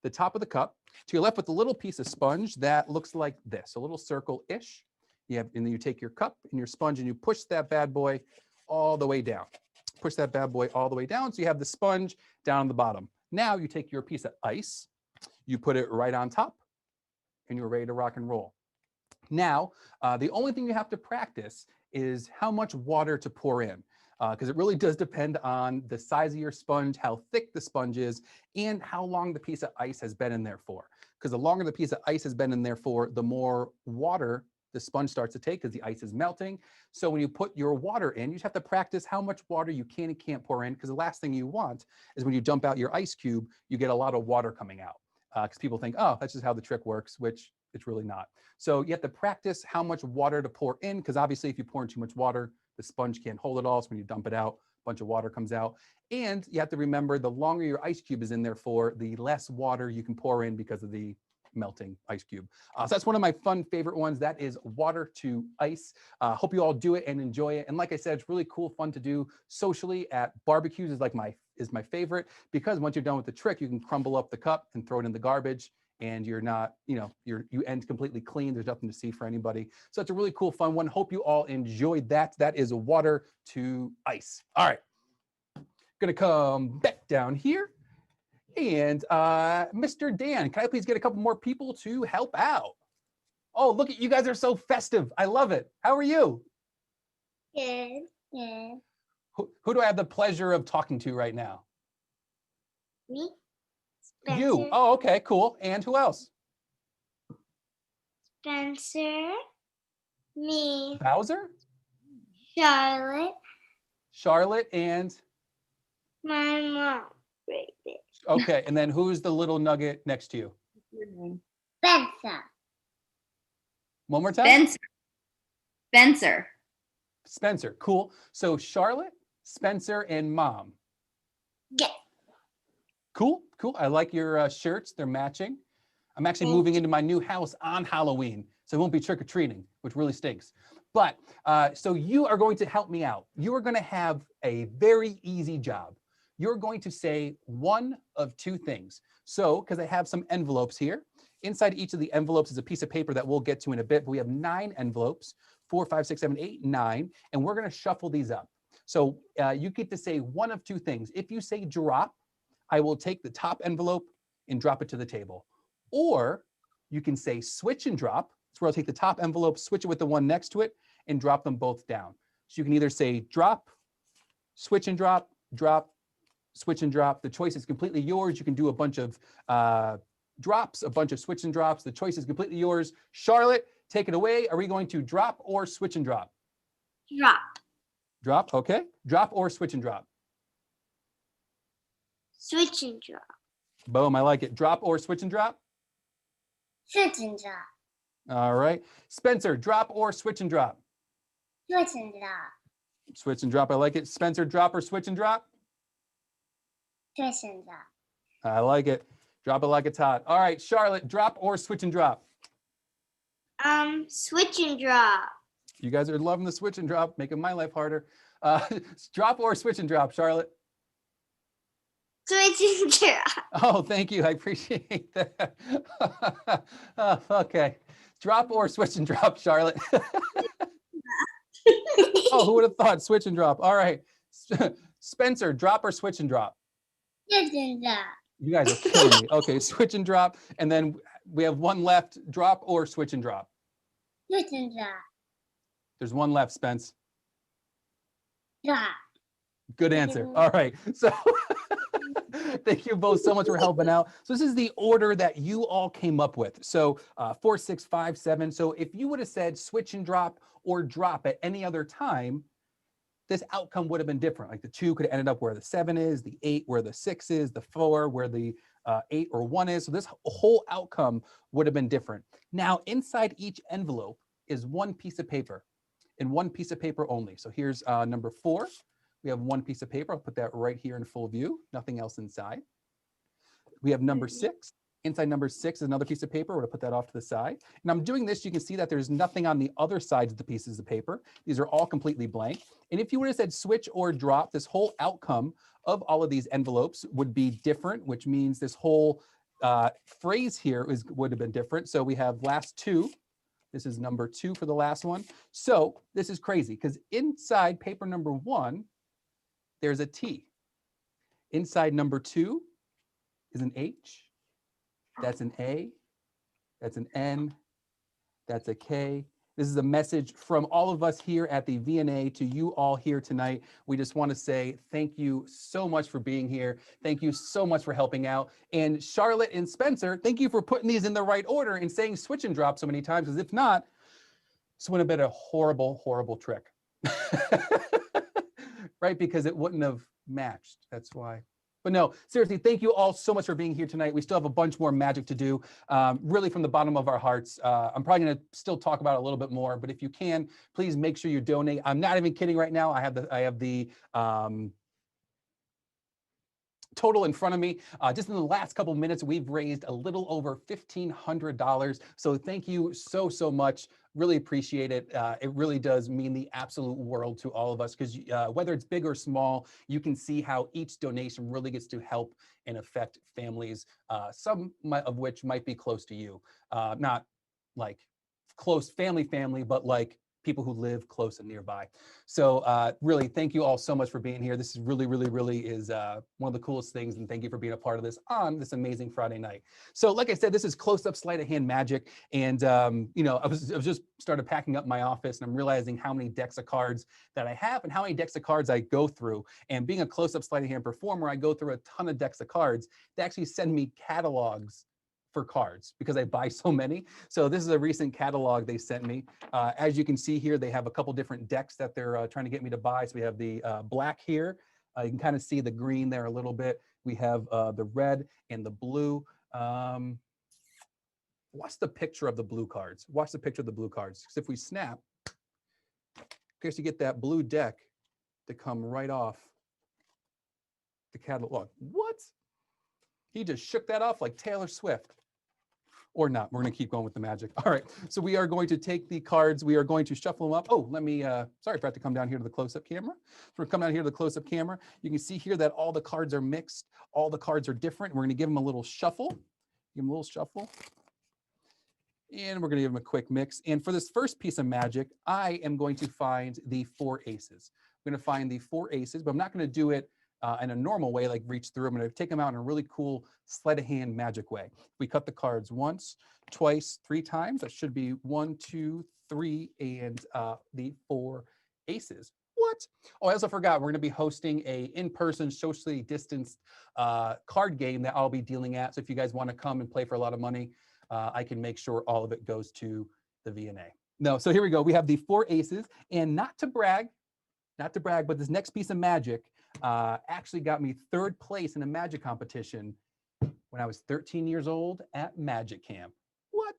the top of the cup. So you're left with a little piece of sponge that looks like this, a little circle-ish. And then you take your cup and your sponge and you push that bad boy all the way down. Push that bad boy all the way down. So you have the sponge down on the bottom. Now you take your piece of ice, you put it right on top, and you're ready to rock and roll. Now, the only thing you have to practice is how much water to pour in, because it really does depend on the size of your sponge, how thick the sponge is, and how long the piece of ice has been in there for. Because the longer the piece of ice has been in there for, the more water the sponge starts to take because the ice is melting. So when you put your water in, you just have to practice how much water you can and can't pour in, because the last thing you want is when you dump out your ice cube, you get a lot of water coming out. Because people think, oh, that's just how the trick works, which it's really not. So you have to practice how much water to pour in, because obviously if you pour in too much water, the sponge can't hold it all. So when you dump it out, a bunch of water comes out. And you have to remember, the longer your ice cube is in there for, the less water you can pour in because of the melting ice cube. So that's one of my fun favorite ones. That is water to ice. Hope you all do it and enjoy it. And like I said, it's really cool, fun to do socially at barbecues. Is like my favorite, because once you're done with the trick, you can crumble up the cup and throw it in the garbage, and you're not, you end completely clean. There's nothing to see for anybody. So it's a really cool, fun one. Hope you all enjoyed that. That is water to ice. All right, gonna come back down here. And Mr. Dan, can I please get a couple more people to help out? Oh, look at you guys are so festive. I love it. How are you? Good, good. Who do I have the pleasure of talking to right now? Me? Spencer. You. Oh, okay, cool. And who else? Spencer. Me. Bowser? Charlotte. Charlotte and? My mom. Okay, and then who's the little nugget next to you? Spencer. One more time? Spencer. Spencer, cool. So Charlotte, Spencer, and Mom. Yeah. Cool, cool. I like your shirts. They're matching. I'm actually moving into my new house on Halloween, so it won't be trick-or-treating, which really stinks. But, so you are going to help me out. You are going to have a very easy job. You're going to say one of two things. So, because I have some envelopes here, inside each of the envelopes is a piece of paper that we'll get to in a bit, but we have 9 envelopes, 4, 5, 6, 7, 8, 9, and we're going to shuffle these up. So you get to say one of two things. If you say drop, I will take the top envelope and drop it to the table. Or you can say switch and drop. That's where I'll take the top envelope, switch it with the one next to it, and drop them both down. So you can either say drop, switch and drop, drop, switch and drop. The choice is completely yours. You can do a bunch of drops, a bunch of switch and drops. The choice is completely yours. Charlotte, take it away. Are we going to drop or switch and drop? Drop. Drop, okay. Drop or switch and drop? Switch and drop. Boom, I like it. Drop or switch and drop? Switch and drop. All right. Spencer, drop or switch and drop? Switch and drop. Switch and drop, I like it. Spencer, drop or switch and drop? Switch and drop. I like it. Drop it like it's hot. All right, Charlotte, drop or switch and drop? Switch and drop. You guys are loving the switch and drop, making my life harder. Drop or switch and drop, Charlotte? Switch and drop. Oh, thank you. I appreciate that. Okay. Drop or switch and drop, Charlotte? Oh, who would have thought? Switch and drop. All right. Spencer, drop or switch and drop? Switch and drop. You guys are killing me. Okay, switch and drop. And then we have one left. Drop or switch and drop? Switch and drop. There's one left, Spence. Drop. Good answer. All right. So thank you both so much for helping out. So this is the order that you all came up with. So 4, 6, 5, 7. So if you would have said switch and drop or drop at any other time, this outcome would have been different. Like the 2 could have ended up where the 7 is, the 8 where the 6 is, the 4 where the 8 or 1 is. So this whole outcome would have been different. Now inside each envelope is one piece of paper. in one piece of paper only. So here's number 4. We have one piece of paper. I'll put that right here in full view, nothing else inside. We have number 6. Inside number 6 is another piece of paper. We're gonna put that off to the side. And I'm doing this, you can see that there's nothing on the other sides of the pieces of paper. These are all completely blank. And if you would have said switch or drop, this whole outcome of all of these envelopes would be different, which means this whole phrase here would have been different. So we have last 2. This is number 2 for the last one. So this is crazy because inside paper number 1, there's a T. Inside number 2 is an H. That's an A, that's an N, that's a K. This is a message from all of us here at the VNA to you all here tonight. We just want to say thank you so much for being here. Thank you so much for helping out. And Charlotte and Spencer, thank you for putting these in the right order and saying switch and drop so many times, because if not, this would have been a horrible, horrible trick. Right? Because it wouldn't have matched. That's why. But no, seriously, thank you all so much for being here tonight. We still have a bunch more magic to do, really from the bottom of our hearts. I'm probably going to still talk about it a little bit more, but if you can, please make sure you donate. I'm not even kidding right now. I have the total in front of me. Just in the last couple of minutes, we've raised a little over $1,500. So thank you so, so much. Really appreciate it. It really does mean the absolute world to all of us, because whether it's big or small, you can see how each donation really gets to help and affect families, some of which might be close to you. Not like close family, but like people who live close and nearby. So really, thank you all so much for being here. This is really, really, really is one of the coolest things, and thank you for being a part of this on this amazing Friday night. So like I said, this is close-up sleight of hand magic, and you know, I was just started packing up my office, and I'm realizing how many decks of cards that I have and how many decks of cards I go through. And being a close-up sleight of hand performer, I go through a ton of decks of cards. They actually send me catalogs for cards because I buy so many. So this is a recent catalog they sent me. As you can see here, they have a couple different decks that they're trying to get me to buy. So we have the black here. You can kind of see the green there a little bit. We have the red and the blue. Watch the picture of the blue cards. Watch the picture of the blue cards. Because if we snap, in case you get that blue deck to come right off the catalog. What? He just shook that off like Taylor Swift. Or not. We're going to keep going with the magic. All right. So we are going to take the cards. We are going to shuffle them up. Oh, let me, sorry, I forgot to come down here to the close-up camera. So we're coming down here to the close-up camera. You can see here that all the cards are mixed. All the cards are different. We're going to give them a little shuffle. Give them a little shuffle. And we're going to give them a quick mix. And for this first piece of magic, I am going to find the 4 aces. I'm going to find the 4 aces, but I'm not going to do it in a normal way, like reach through. I'm going to take them out in a really cool sleight of hand magic way. We cut the cards once, twice, 3 times. That should be 1, 2, 3, and the 4 aces. What? Oh, I also forgot, we're going to be hosting a in-person, socially distanced card game that I'll be dealing at. So if you guys want to come and play for a lot of money, I can make sure all of it goes to the VNA. No, so here we go. We have the 4 aces, and not to brag, but this next piece of magic actually got me 3rd place in a magic competition when I was 13 years old at Magic Camp. What?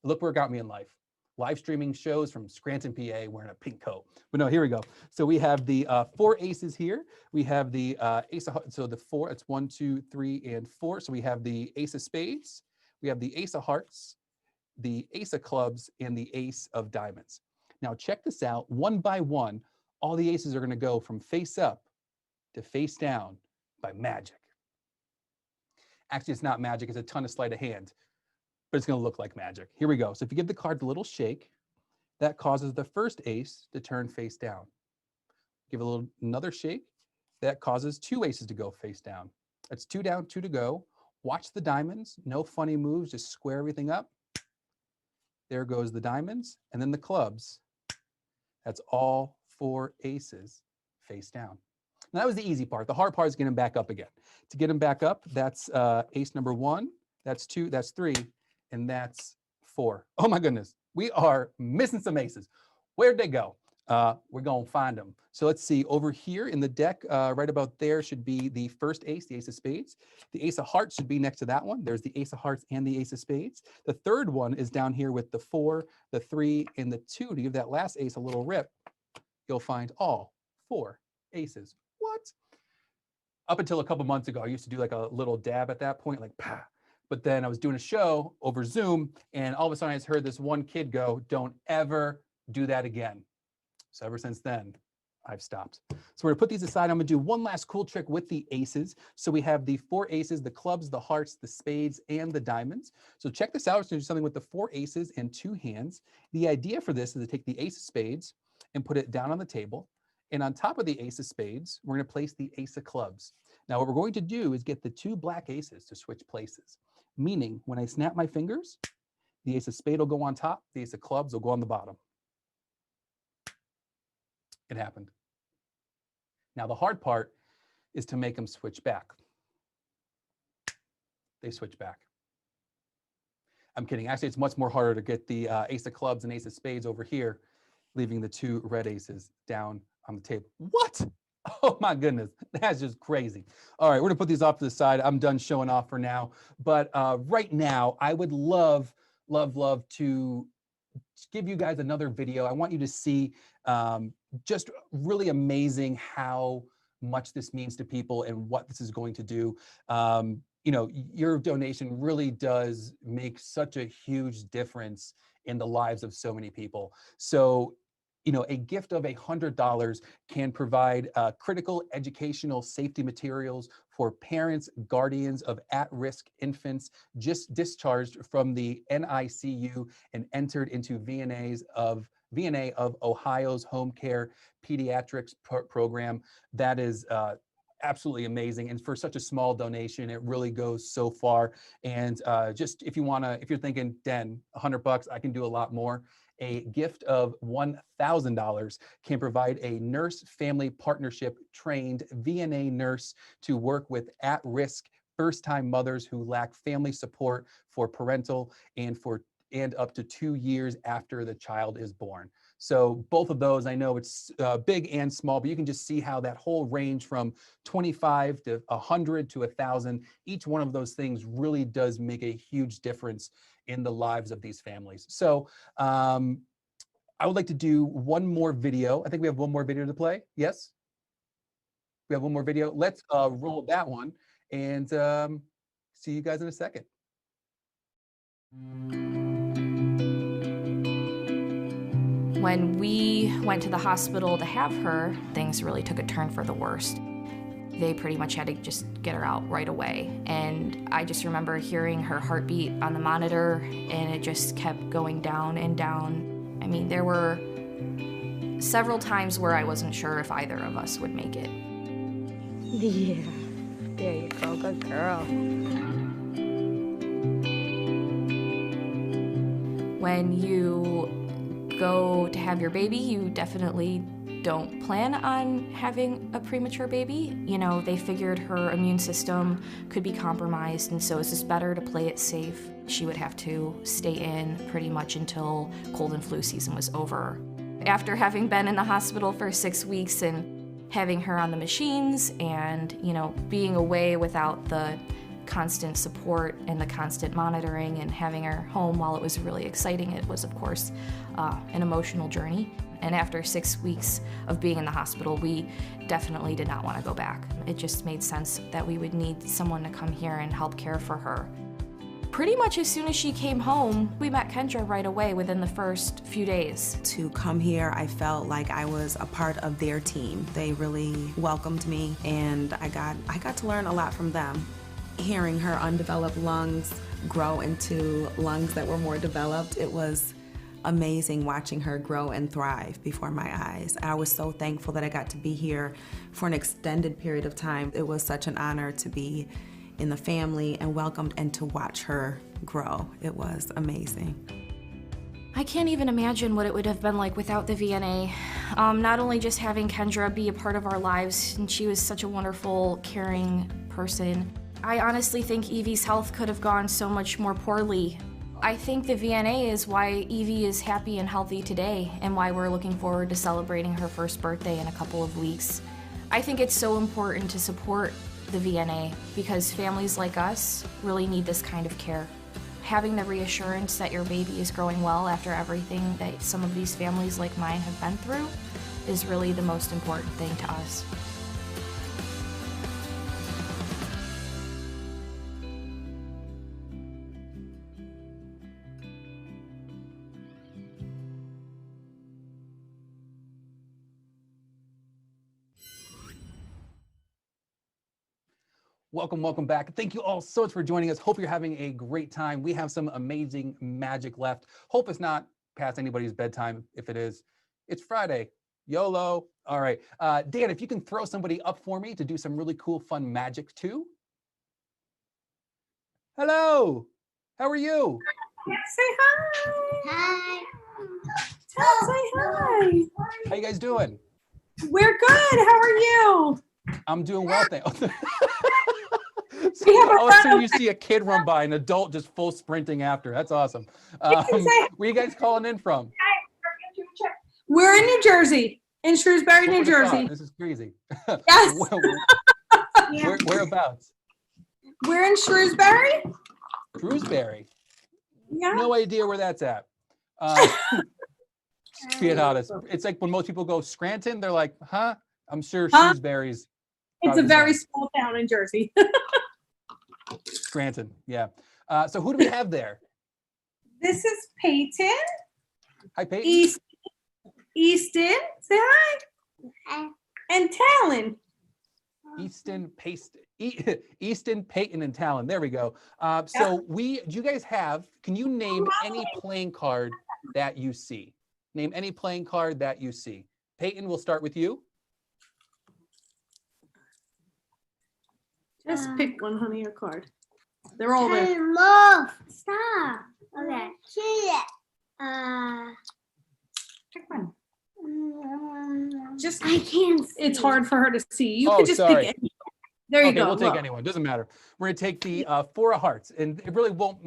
Look where it got me in life. Live streaming shows from Scranton, PA, wearing a pink coat. But no, here we go. So we have the 4 aces here. We have the ace of, so the 4, it's 1, 2, 3, and 4. So we have the ace of spades. We have the ace of hearts, the ace of clubs, and the ace of diamonds. Now check this out. One by one, all the aces are going to go from face up to face down by magic. Actually, it's not magic. It's a ton of sleight of hand, but it's going to look like magic. Here we go. So if you give the cards a little shake, that causes the first ace to turn face down. Give a another shake, that causes 2 aces to go face down. That's 2 down, 2 to go. Watch the diamonds. No funny moves. Just square everything up. There goes the diamonds, and then the clubs. That's all 4 aces face down. Now that was the easy part. The hard part is getting them back up again. To get them back up, that's ace number 1, that's 2, that's 3, and that's 4. Oh my goodness, we are missing some aces. Where'd they go? we're gonna find them. So let's see, over here in the deck, right about there should be the first ace, the ace of spades. The ace of hearts should be next to that one. There's the ace of hearts and the ace of spades. The third one is down here with the 4, the 3, and the 2. To give that last ace a little rip, you'll find all 4 aces. What? Up until a couple months ago, I used to do like a little dab at that point, like, pah. But then I was doing a show over Zoom, and all of a sudden I just heard this one kid go, "Don't ever do that again." So ever since then, I've stopped. So we're gonna put these aside. I'm gonna do one last cool trick with the aces. So we have the 4 aces, the clubs, the hearts, the spades, and the diamonds. So check this out. We're gonna do something with the 4 aces and 2 hands. The idea for this is to take the ace of spades and put it down on the table. And on top of the ace of spades, we're gonna place the ace of clubs. Now what we're going to do is get the 2 black aces to switch places. Meaning when I snap my fingers, the ace of spade will go on top, the ace of clubs will go on the bottom. It happened. Now the hard part is to make them switch back. They switch back. I'm kidding. Actually, it's much more harder to get the ace of clubs and ace of spades over here, leaving the 2 red aces down on the table. What? Oh my goodness, that's just crazy. All right, we're gonna put these off to the side. I'm done showing off for now. But right now, I would love to give you guys another video. I want you to see just really amazing how much this means to people and what this is going to do. You know, your donation really does make such a huge difference in the lives of so many people. So, you know, a gift of $100 can provide critical educational safety materials for parents, guardians of at-risk infants just discharged from the NICU and entered into VNA of Ohio's Home Care Pediatrics program. That is absolutely amazing. And for such a small donation, it really goes so far. And just if you're thinking, Den, $100, I can do a lot more. A gift of $1,000 can provide a nurse family partnership trained VNA nurse to work with at-risk first-time mothers who lack family support for parental and up to 2 years after the child is born. So both of those, I know it's big and small, but you can just see how that whole range from 25 to 100 to 1,000, each one of those things really does make a huge difference in the lives of these families. So I would like to do one more video. I think we have one more video to play. Yes? We have one more video. Let's roll that one and see you guys in a second. When we went to the hospital to have her, things really took a turn for the worst. They pretty much had to just get her out right away. And I just remember hearing her heartbeat on the monitor, and it just kept going down and down. I mean, there were several times where I wasn't sure if either of us would make it. Yeah, there you go, good girl. When you go to have your baby, you definitely don't plan on having a premature baby. You know, they figured her immune system could be compromised, and so it's just better to play it safe. She would have to stay in pretty much until cold and flu season was over. After having been in the hospital for 6 weeks and having her on the machines and, you know, being away without the constant support and the constant monitoring and having her home, while it was really exciting, it was, of course, an emotional journey. And after 6 weeks of being in the hospital, we definitely did not want to go back. It just made sense that we would need someone to come here and help care for her. Pretty much as soon as she came home, we met Kendra right away within the first few days. To come here, I felt like I was a part of their team. They really welcomed me, and I got to learn a lot from them. Hearing her undeveloped lungs grow into lungs that were more developed, it was amazing watching her grow and thrive before my eyes. I was so thankful that I got to be here for an extended period of time. It was such an honor to be in the family and welcomed and to watch her grow. It was amazing. I can't even imagine what it would have been like without the VNA. Not only just having Kendra be a part of our lives, and she was such a wonderful, caring person. I honestly think Evie's health could have gone so much more poorly. I think the VNA is why Evie is happy and healthy today and why we're looking forward to celebrating her first birthday in a couple of weeks. I think it's so important to support the VNA because families like us really need this kind of care. Having the reassurance that your baby is growing well after everything that some of these families like mine have been through is really the most important thing to us. Welcome back. Thank you all so much for joining us. Hope you're having a great time. We have some amazing magic left. Hope it's not past anybody's bedtime. If it is, it's Friday. YOLO. All right. Dan, if you can throw somebody up for me to do some really cool, fun magic too. Hello. How are you? Say hi. Hi. Say hi. How you guys doing? We're good. How are you? I'm doing well, thanks. We have All of a sudden you see a kid run by, an adult just full sprinting after. That's awesome. Where you guys calling in from? We're in New Jersey, in Shrewsbury, New Jersey. This is crazy. Yes. Whereabouts? We're in Shrewsbury. Shrewsbury. Yeah. No idea where that's at. Being honest, it's like when most people go Scranton, they're like, huh? I'm sure Shrewsbury's. It's a very small town in Jersey. Scranton, yeah. So who do we have there? This is Peyton. Hi, Peyton. Easton, say hi. Hi. And Talon. Easton, Peyton, and Talon. There we go. So do you guys have, can you name any playing card that you see? Name any playing card that you see. Peyton, we'll start with you. Just pick one, honey, your card. They're all there. Move. Stop. Okay. Pick one. Just I can't see. It's hard for her to see. You could just pick it. There you go. We'll take anyone. Doesn't matter. We're gonna take the 4 of hearts, and it really won't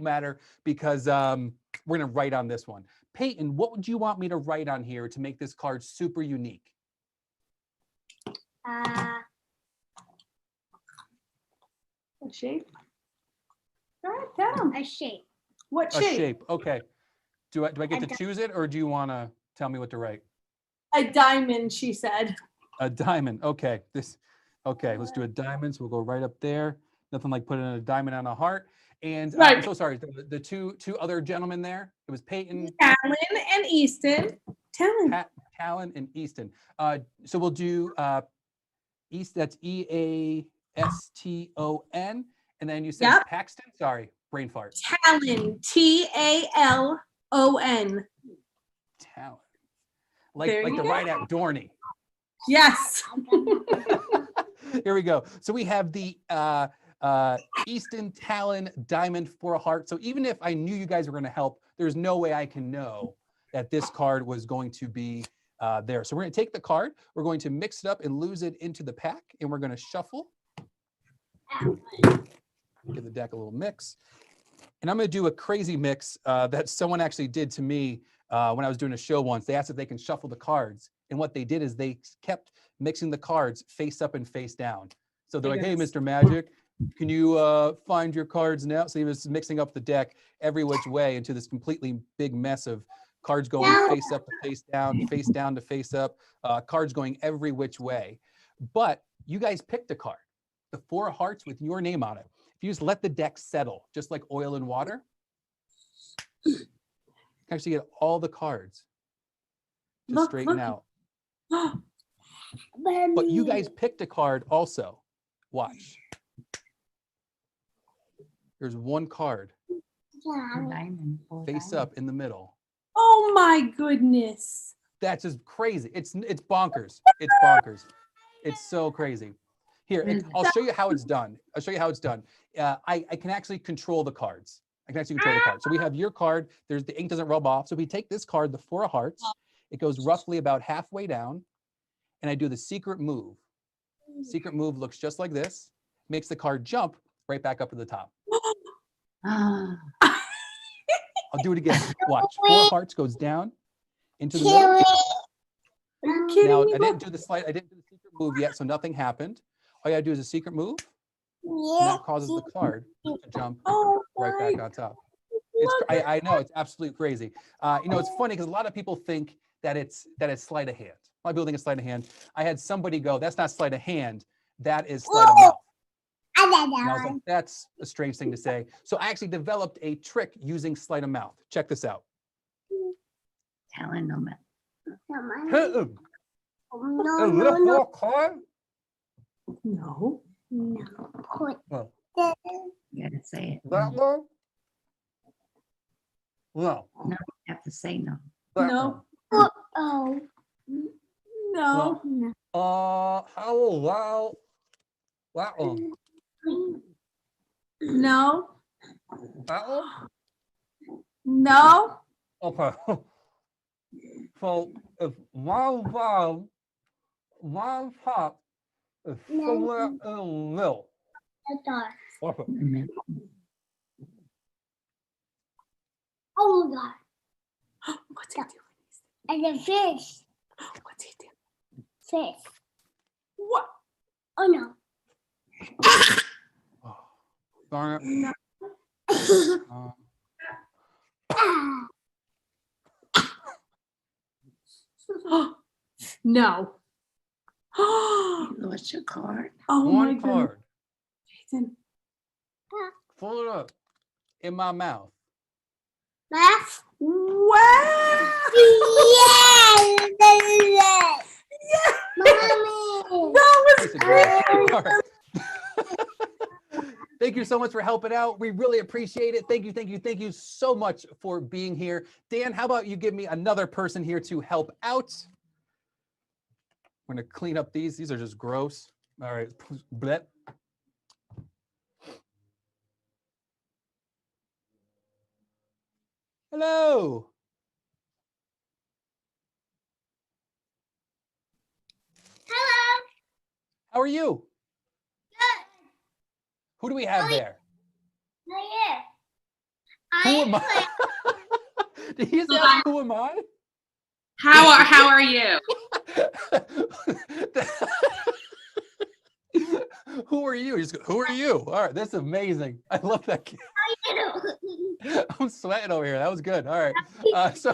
matter because we're gonna write on this one. Peyton, what would you want me to write on here to make this card super unique? What shape? All right, tell them. A shape. What A shape? shape. Okay. Do I get to choose it, or do you want to tell me what to write? A diamond, she said. A diamond. Okay. Okay. Let's do a diamond. So we'll go right up there. Nothing like putting a diamond on a heart. And I'm so sorry. The two other gentlemen there. It was Peyton, Talon, and Easton. Talon and Easton. So we'll do East. That's EASTON. And then you said Paxton. Sorry, brain fart. Talon. TALON. Talon. Like the ride at Dorney. Yes. Here we go. So we have the Easton, Talon, Diamond, 4 of hearts. So even if I knew you guys were going to help, there's no way I can know that this card was going to be there. So we're going to take the card, we're going to mix it up and lose it into the pack, and we're going to shuffle. Give the deck a little mix. And I'm going to do a crazy mix that someone actually did to me when I was doing a show once. They asked if they can shuffle the cards. And what they did is they kept mixing the cards face up and face down. So they're like, hey, Mr. Magic, can you find your cards now? So he was mixing up the deck every which way into this completely big mess of cards going face up to face down to face up, cards going every which way. But you guys picked a card, the 4 of hearts with your name on it. If you just let the deck settle, just like oil and water, you can actually get all the cards to straighten out. But you guys picked a card also. Watch. There's one card face up in the middle. Oh my goodness. That's just crazy. It's bonkers. It's bonkers. It's so crazy. Here, I'll show you how it's done. I can actually control the cards. So we have your card. The ink doesn't rub off. So we take this card, the 4 of hearts. It goes roughly about halfway down. And I do the secret move. Secret move looks just like this. Makes the card jump right back up to the top. I'll do it again. Watch. 4 hearts goes down into the middle. Now, I didn't do the sleight. I didn't do the secret move yet, so nothing happened. All you gotta do is a secret move, and that causes the card to jump right back on top. I know, it's absolutely crazy. It's funny because a lot of people think that it's sleight of hand. A lot of people think it's sleight of hand. I had somebody go, "That's not sleight of hand. That is sleight of mouth." And I was like, "That's a strange thing to say." So I actually developed a trick using sleight of mouth. Check this out. Telling them. Hit him. A little more card? No. Well, You gotta say it. that one? No. No, you have to say no. That one. No. How about that one? No. That one? No. Okay. So if one top is somewhere in the middle. Okay. Oh my God. What's he doing? And a fish. What's he doing? Fish. What? Oh no. Darn it. No. No. You lost your card. Oh my One goodness. card. Jason. Full it up in my mouth. That's Wow. yes. Mommy. That was Listen, great. all right. Thank you so much for helping out. We really appreciate it. Thank you so much for being here. Dan, how about you give me another person here to help out? I'm gonna clean up these. These are just gross. All right, blep. Hello. Hello. How are you? Good. Who do we have there? Who am I? Did he just ask, who am I? How are you? Who are you? He's, who are you? All right, that's amazing. I love that kid. I'm sweating over here. That was good. All right. So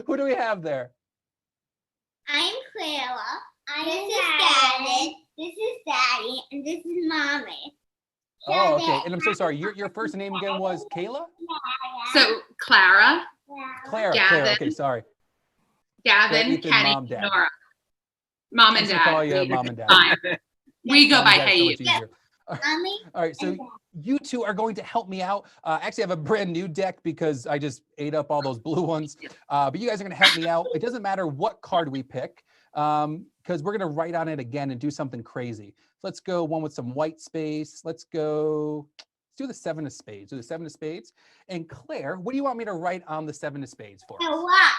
who do we have there? I'm Clara. This is Daddy. This is Daddy, and this is Mommy. Oh, okay. And I'm so sorry. Your first name again was Kayla? So Clara, Clara. Gavin. Clara. Okay, sorry. Gavin, Ethan, Kenny, Mom, Dad. Nora. Mom and I should Dad. call you Mom and Dad. Fine. We go Mom by and Dad is Hey so You. much easier. All right, so you two are going to help me out. Actually, I have a brand new deck because I just ate up all those blue ones. But you guys are going to help me out. It doesn't matter what card we pick because we're going to write on it again and do something crazy. Let's go one with some white space. Let's do the 7 of spades. Do the 7 of spades. And Claire, what do you want me to write on the 7 of spades for? Clara,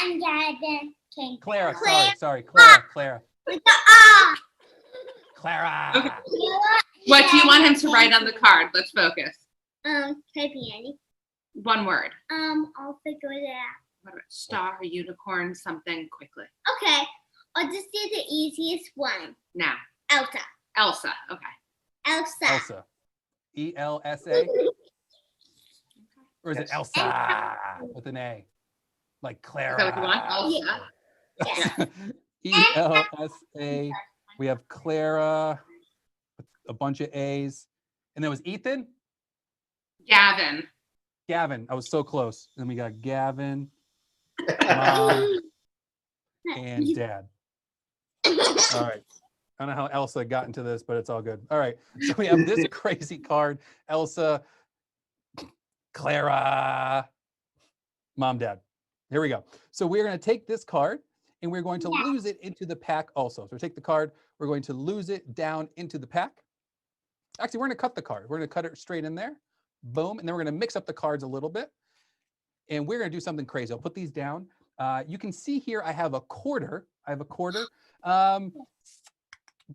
and Gavin. Clara, sorry, Clara. With the R. Clara. Okay. What do you want him to write on the card? Let's focus. Type Annie. One word. I'll figure it out. What about star, unicorn, something quickly? Okay, I'll just do the easiest one. Now. Elsa. Elsa. Okay. Elsa. E-L-S-A? Or is it Elsa with an A? Like Clara. Is that what you want? Elsa. E-L-S-A. We have Clara, a bunch of A's. And there was Ethan? Gavin. Gavin. I was so close. Then we got Gavin, Mom, and Dad. All right. I don't know how Elsa got into this, but it's all good. All right. So we have this crazy card. Elsa, Clara, Mom, Dad. Here we go. So we're going to take this card and we're going to lose it into the pack also. So we take the card, we're going to lose it down into the pack. Actually, we're going to cut the card. We're going to cut it straight in there. Boom. And then we're going to mix up the cards a little bit. And we're going to do something crazy. I'll put these down. You can see here I have a quarter.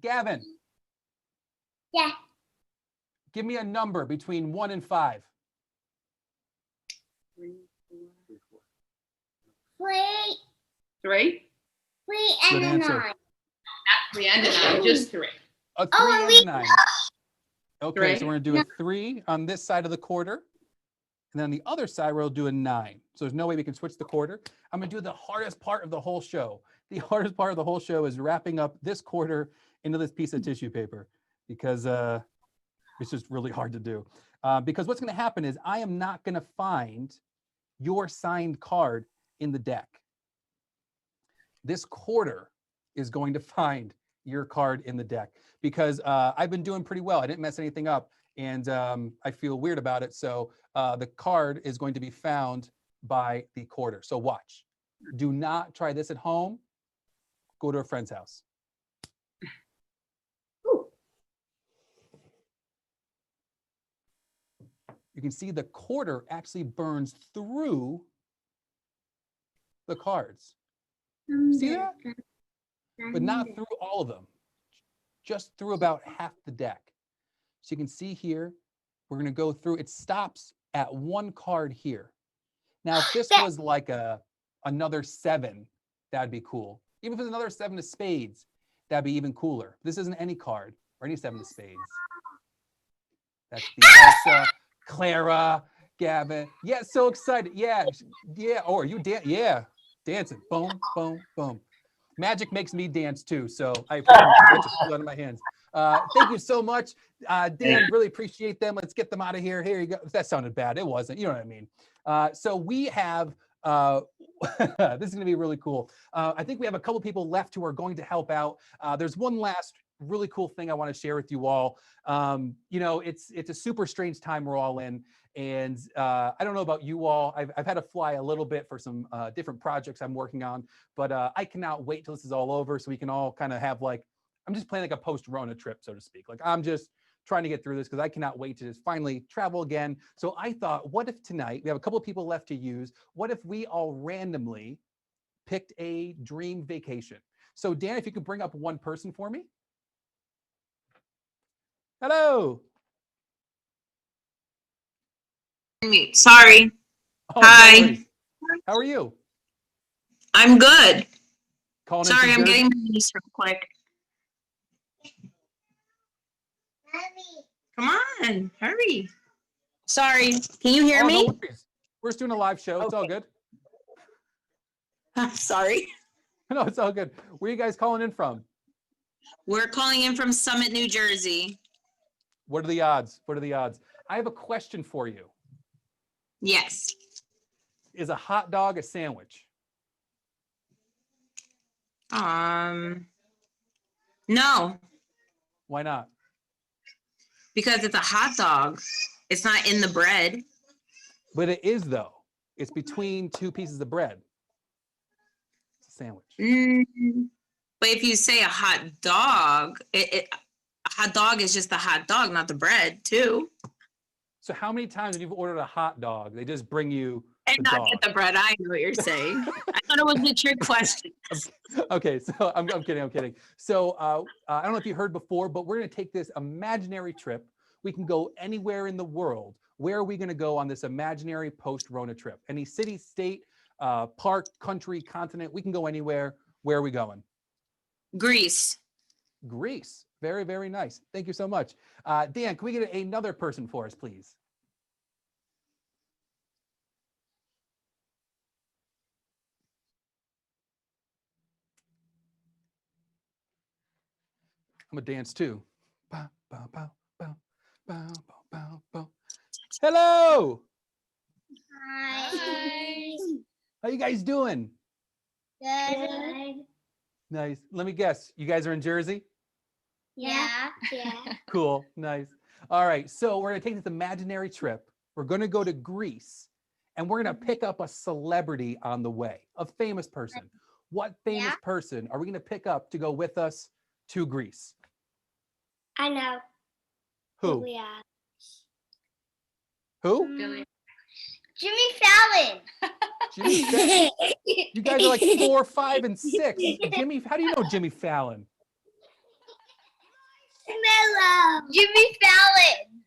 Gavin. Yeah. Give me a number between 1 and 5. Three. Three? Three Good and a answer. 9. Not 3 and a 9, just 3. A 3 Oh, and we a 9. Okay, Three? so we're going to do a 3 on this side of the quarter. And then on the other side, we'll do a 9. So there's no way we can switch the quarter. I'm going to do the hardest part of the whole show. The hardest part of the whole show is wrapping up this quarter into this piece of tissue paper because it's just really hard to do. Because what's going to happen is I am not going to find your signed card in the deck. This quarter is going to find your card in the deck because I've been doing pretty well. I didn't mess anything up, and I feel weird about it. So the card is going to be found by the quarter. So watch. Do not try this at home. Go to a friend's house. You can see the quarter actually burns through the cards. See that? But not through all of them, just through about half the deck. So you can see here, we're going to go through. It stops at one card here. Now, if this was like another 7, that'd be cool. Even if it's another 7 of spades, that'd be even cooler. This isn't any card or any 7 of spades. That's the Elsa, Clara, Gavin. Yeah, so excited. Yeah, yeah. Or you dance. Yeah, dancing. Boom, boom, boom. Magic makes me dance too, so I get blood in my hands. Thank you so much, Dan. Really appreciate them. Let's get them out of here. Here you go. That sounded bad. It wasn't. You know what I mean. So we have. This is going to be really cool. I think we have a couple people left who are going to help out. There's one last really cool thing I want to share with you all. You know, it's a super strange time we're all in. And I don't know about you all. I've had to fly a little bit for some different projects I'm working on, but I cannot wait till this is all over so we can all kind of have like, I'm just planning like a post-Rona trip, so to speak. Like I'm just trying to get through this because I cannot wait to just finally travel again. So I thought, what if tonight, we have a couple of people left to use, what if we all randomly picked a dream vacation? So Dan, if you could bring up one person for me. Hello. Sorry. Oh, Hi. No worries. How are you? I'm good. Calling Sorry, in from I'm Jersey? getting these real quick. Come on, hurry. Sorry, can you hear Oh, me? no worries. We're just doing a live show. It's all good. Sorry. No, it's all good. Where are you guys calling in from? We're calling in from Summit, New Jersey. What are the odds? What are the odds? I have a question for you. Yes. Is a hot dog a sandwich? No, Why not? because it's a hot dog. It's not in the bread. But it is, though. It's between two pieces of bread. It's a sandwich. But if you say a hot dog, a hot dog is just the hot dog, not the bread, too. So how many times have you ordered a hot dog? They just bring you And the not dog. get the bread. I know what you're saying. I thought it was a trick question. Okay, so I'm kidding. So I don't know if you heard before, but we're going to take this imaginary trip. We can go anywhere in the world. Where are we going to go on this imaginary post-Rona trip? Any city, state, park, country, continent? We can go anywhere. Where are we going? Greece. Greece. Very, very nice. Thank you so much. Dan, can we get another person for us, please? I'm gonna dance too. Bow, bow, bow, bow, bow, bow, bow, bow. Hello. Hi. How you guys doing? Good. Nice. Let me guess. You guys are in Jersey? Yeah. Cool. Nice. All right. So we're gonna take this imaginary trip. We're gonna go to Greece, and we're gonna pick up a celebrity on the way, a famous person. What famous person are we gonna pick up to go with us to Greece? I know. Who? Yeah. Who? Jimmy Fallon. Jimmy Fallon. You guys are like 4, 5, and 6. Jimmy, how do you know Jimmy Fallon? Mellow. Jimmy Fallon.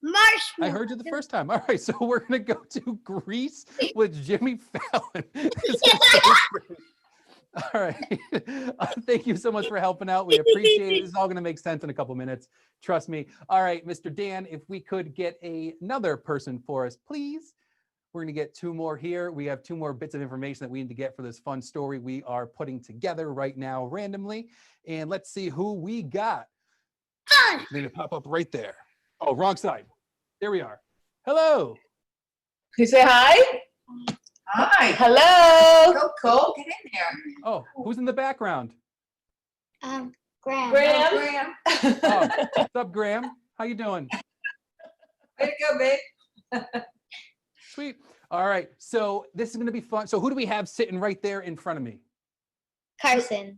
Marshmallow. I heard you the first time. All right, so we're gonna go to Greece with Jimmy Fallon. This is so great. All right. Thank you so much for helping out. We appreciate it. This is all going to make sense in a couple minutes. Trust me. All right, Mr. Dan, if we could get another person for us, please. We're going to get 2 more here. We have 2 more bits of information that we need to get for this fun story we are putting together right now randomly. And let's see who we got. They're going to pop up right there. Oh, wrong side. There we are. Hello. Can you say hi? Hi. Hello. Go, Cole. Get in there. Oh, who's in the background? Graham. Graham. Oh, what's up, Graham? How you doing? Way to go, babe. Sweet. All right. So this is going to be fun. So who do we have sitting right there in front of me? Carson.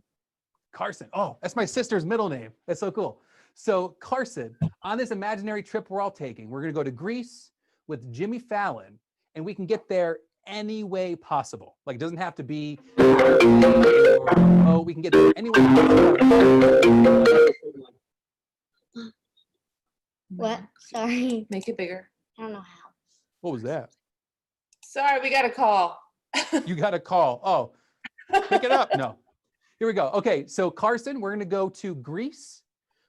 Carson. Oh, that's my sister's middle name. That's so cool. So Carson, on this imaginary trip we're all taking, we're going to go to Greece with Jimmy Fallon, and we can get there any way possible. Like, it doesn't have to be, oh, we can get there any way possible. What? Sorry. Make it bigger. I don't know how. What was that? Sorry, we got a call. You got a call. Oh, pick it up. No. Here we go. Okay, so Carson, we're going to go to Greece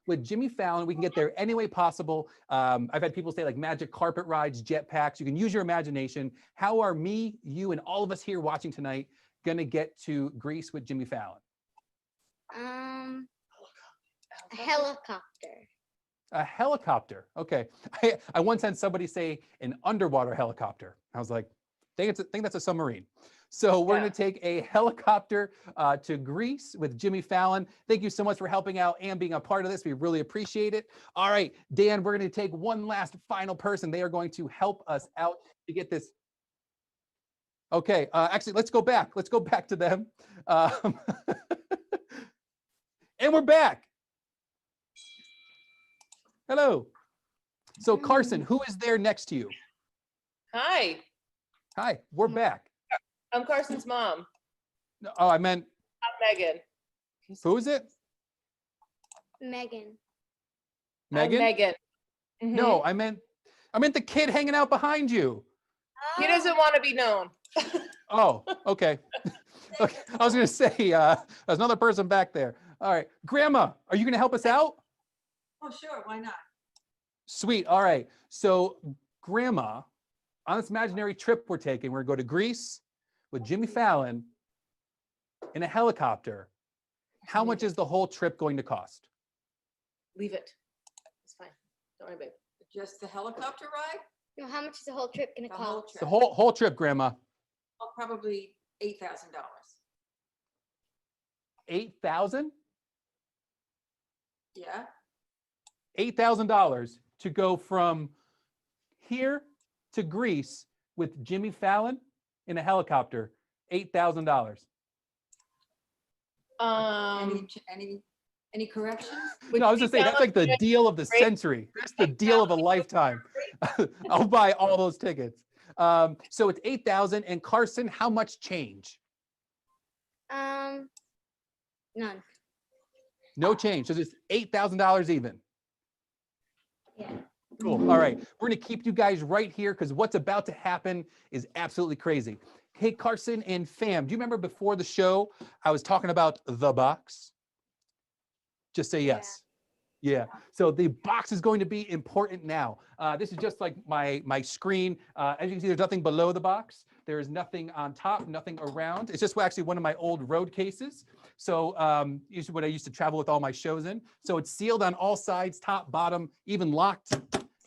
with Jimmy Fallon. We can get there any way possible. I've had people say like magic carpet rides, jetpacks. You can use your imagination. How are me, you, and all of us here watching tonight going to get to Greece with Jimmy Fallon? A helicopter. A helicopter. Okay. I once had somebody say an underwater helicopter. I was like, I think that's a submarine. So we're going to take a helicopter to Greece with Jimmy Fallon. Thank you so much for helping out and being a part of this. We really appreciate it. All right, Dan, we're going to take one last final person. They are going to help us out to get this. Okay, actually, let's go back. Let's go back to them. And we're back. Hello. So Carson, who is there next to you? Hi. Hi, we're back. I'm Carson's mom. Oh, I meant. I'm Megan. Who is it? Megan. Megan? I'm Megan. Mhm. No, I meant the kid hanging out behind you. He doesn't want to be known. Oh, okay. Okay. I was going to say, there's another person back there. All right. Grandma, are you going to help us out? Oh, sure. Why not? Sweet. All right. So, Grandma, on this imaginary trip we're taking, we're going to go to Greece with Jimmy Fallon in a helicopter. How much is the whole trip going to cost? Leave it. It's fine. Don't worry about it. Just the helicopter ride? No, how much is the whole trip gonna cost? The whole trip, Grandma. Oh, probably $8,000. $8,000? Yeah. $8,000 to go from here to Greece with Jimmy Fallon in a helicopter. $8,000. Any corrections? No, I was just saying that's like the deal of the century. That's the deal of a lifetime. I'll buy all those tickets. So it's $8,000. And Carson, how much change? None. No change. So it's $8,000 even. Yeah. Cool. All right. We're going to keep you guys right here because what's about to happen is absolutely crazy. Hey, Carson and fam, do you remember before the show, I was talking about the box? Just say yes. Yeah. So the box is going to be important now. This is just like my screen. As you can see, there's nothing below the box. There is nothing on top, nothing around. It's just actually one of my old road cases. So usually what I used to travel with all my shows in. So it's sealed on all sides, top, bottom, even locked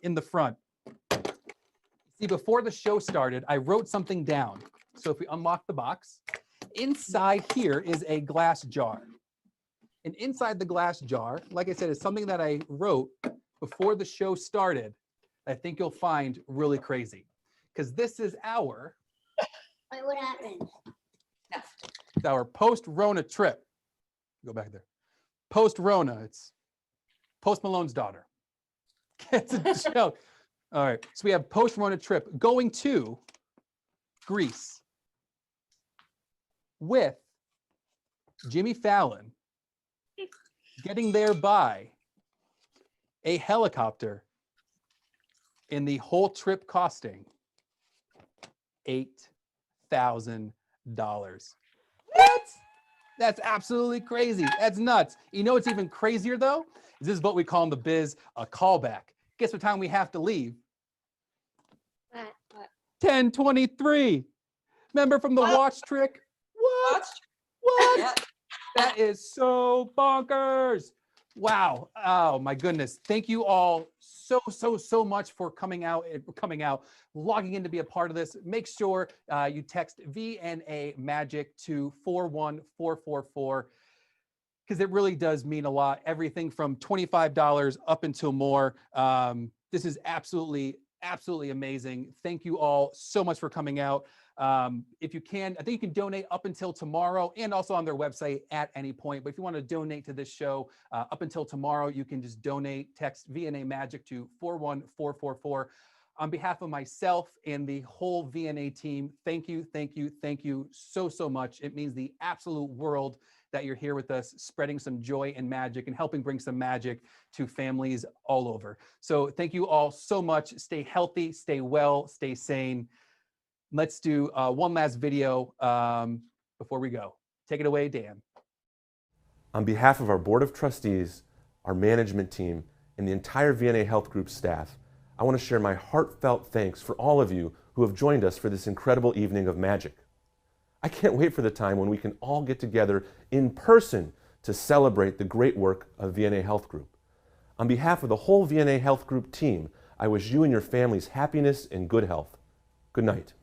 in the front. See, before the show started, I wrote something down. So if we unlock the box, inside here is a glass jar. And inside the glass jar, like I said, is something that I wrote before the show started. I think you'll find really crazy. Because this is our... Wait, what happened? It's our post-Rona trip. Go back there. Post-Rona. It's Post Malone's daughter. It's a joke. All right. So we have post-Rona trip going to Greece with Jimmy Fallon getting there by a helicopter and the whole trip costing $8,000. What? That's absolutely crazy. That's nuts. You know what's even crazier though? Is this is what we call in the biz a callback. Guess what time we have to leave? 10:23. Remember from the watch trick? What? What? That is so bonkers. Wow. Oh my goodness. Thank you all so much for coming out, logging in to be a part of this. Make sure you text VNA Magic to 41444 because it really does mean a lot. Everything from $25 up until more. This is absolutely amazing. Thank you all so much for coming out. If you can, I think you can donate up until tomorrow and also on their website at any point. But if you want to donate to this show up until tomorrow, you can just donate, text VNA Magic to 41444. On behalf of myself and the whole VNA team, thank you so much. It means the absolute world that you're here with us, spreading some joy and magic and helping bring some magic to families all over. So thank you all so much. Stay healthy, stay well, stay sane. Let's do one last video before we go. Take it away, Dan. On behalf of our Board of Trustees, our management team, and the entire VNA Health Group staff, I want to share my heartfelt thanks for all of you who have joined us for this incredible evening of magic. I can't wait for the time when we can all get together in person to celebrate the great work of VNA Health Group. On behalf of the whole VNA Health Group team, I wish you and your families happiness and good health. Good night.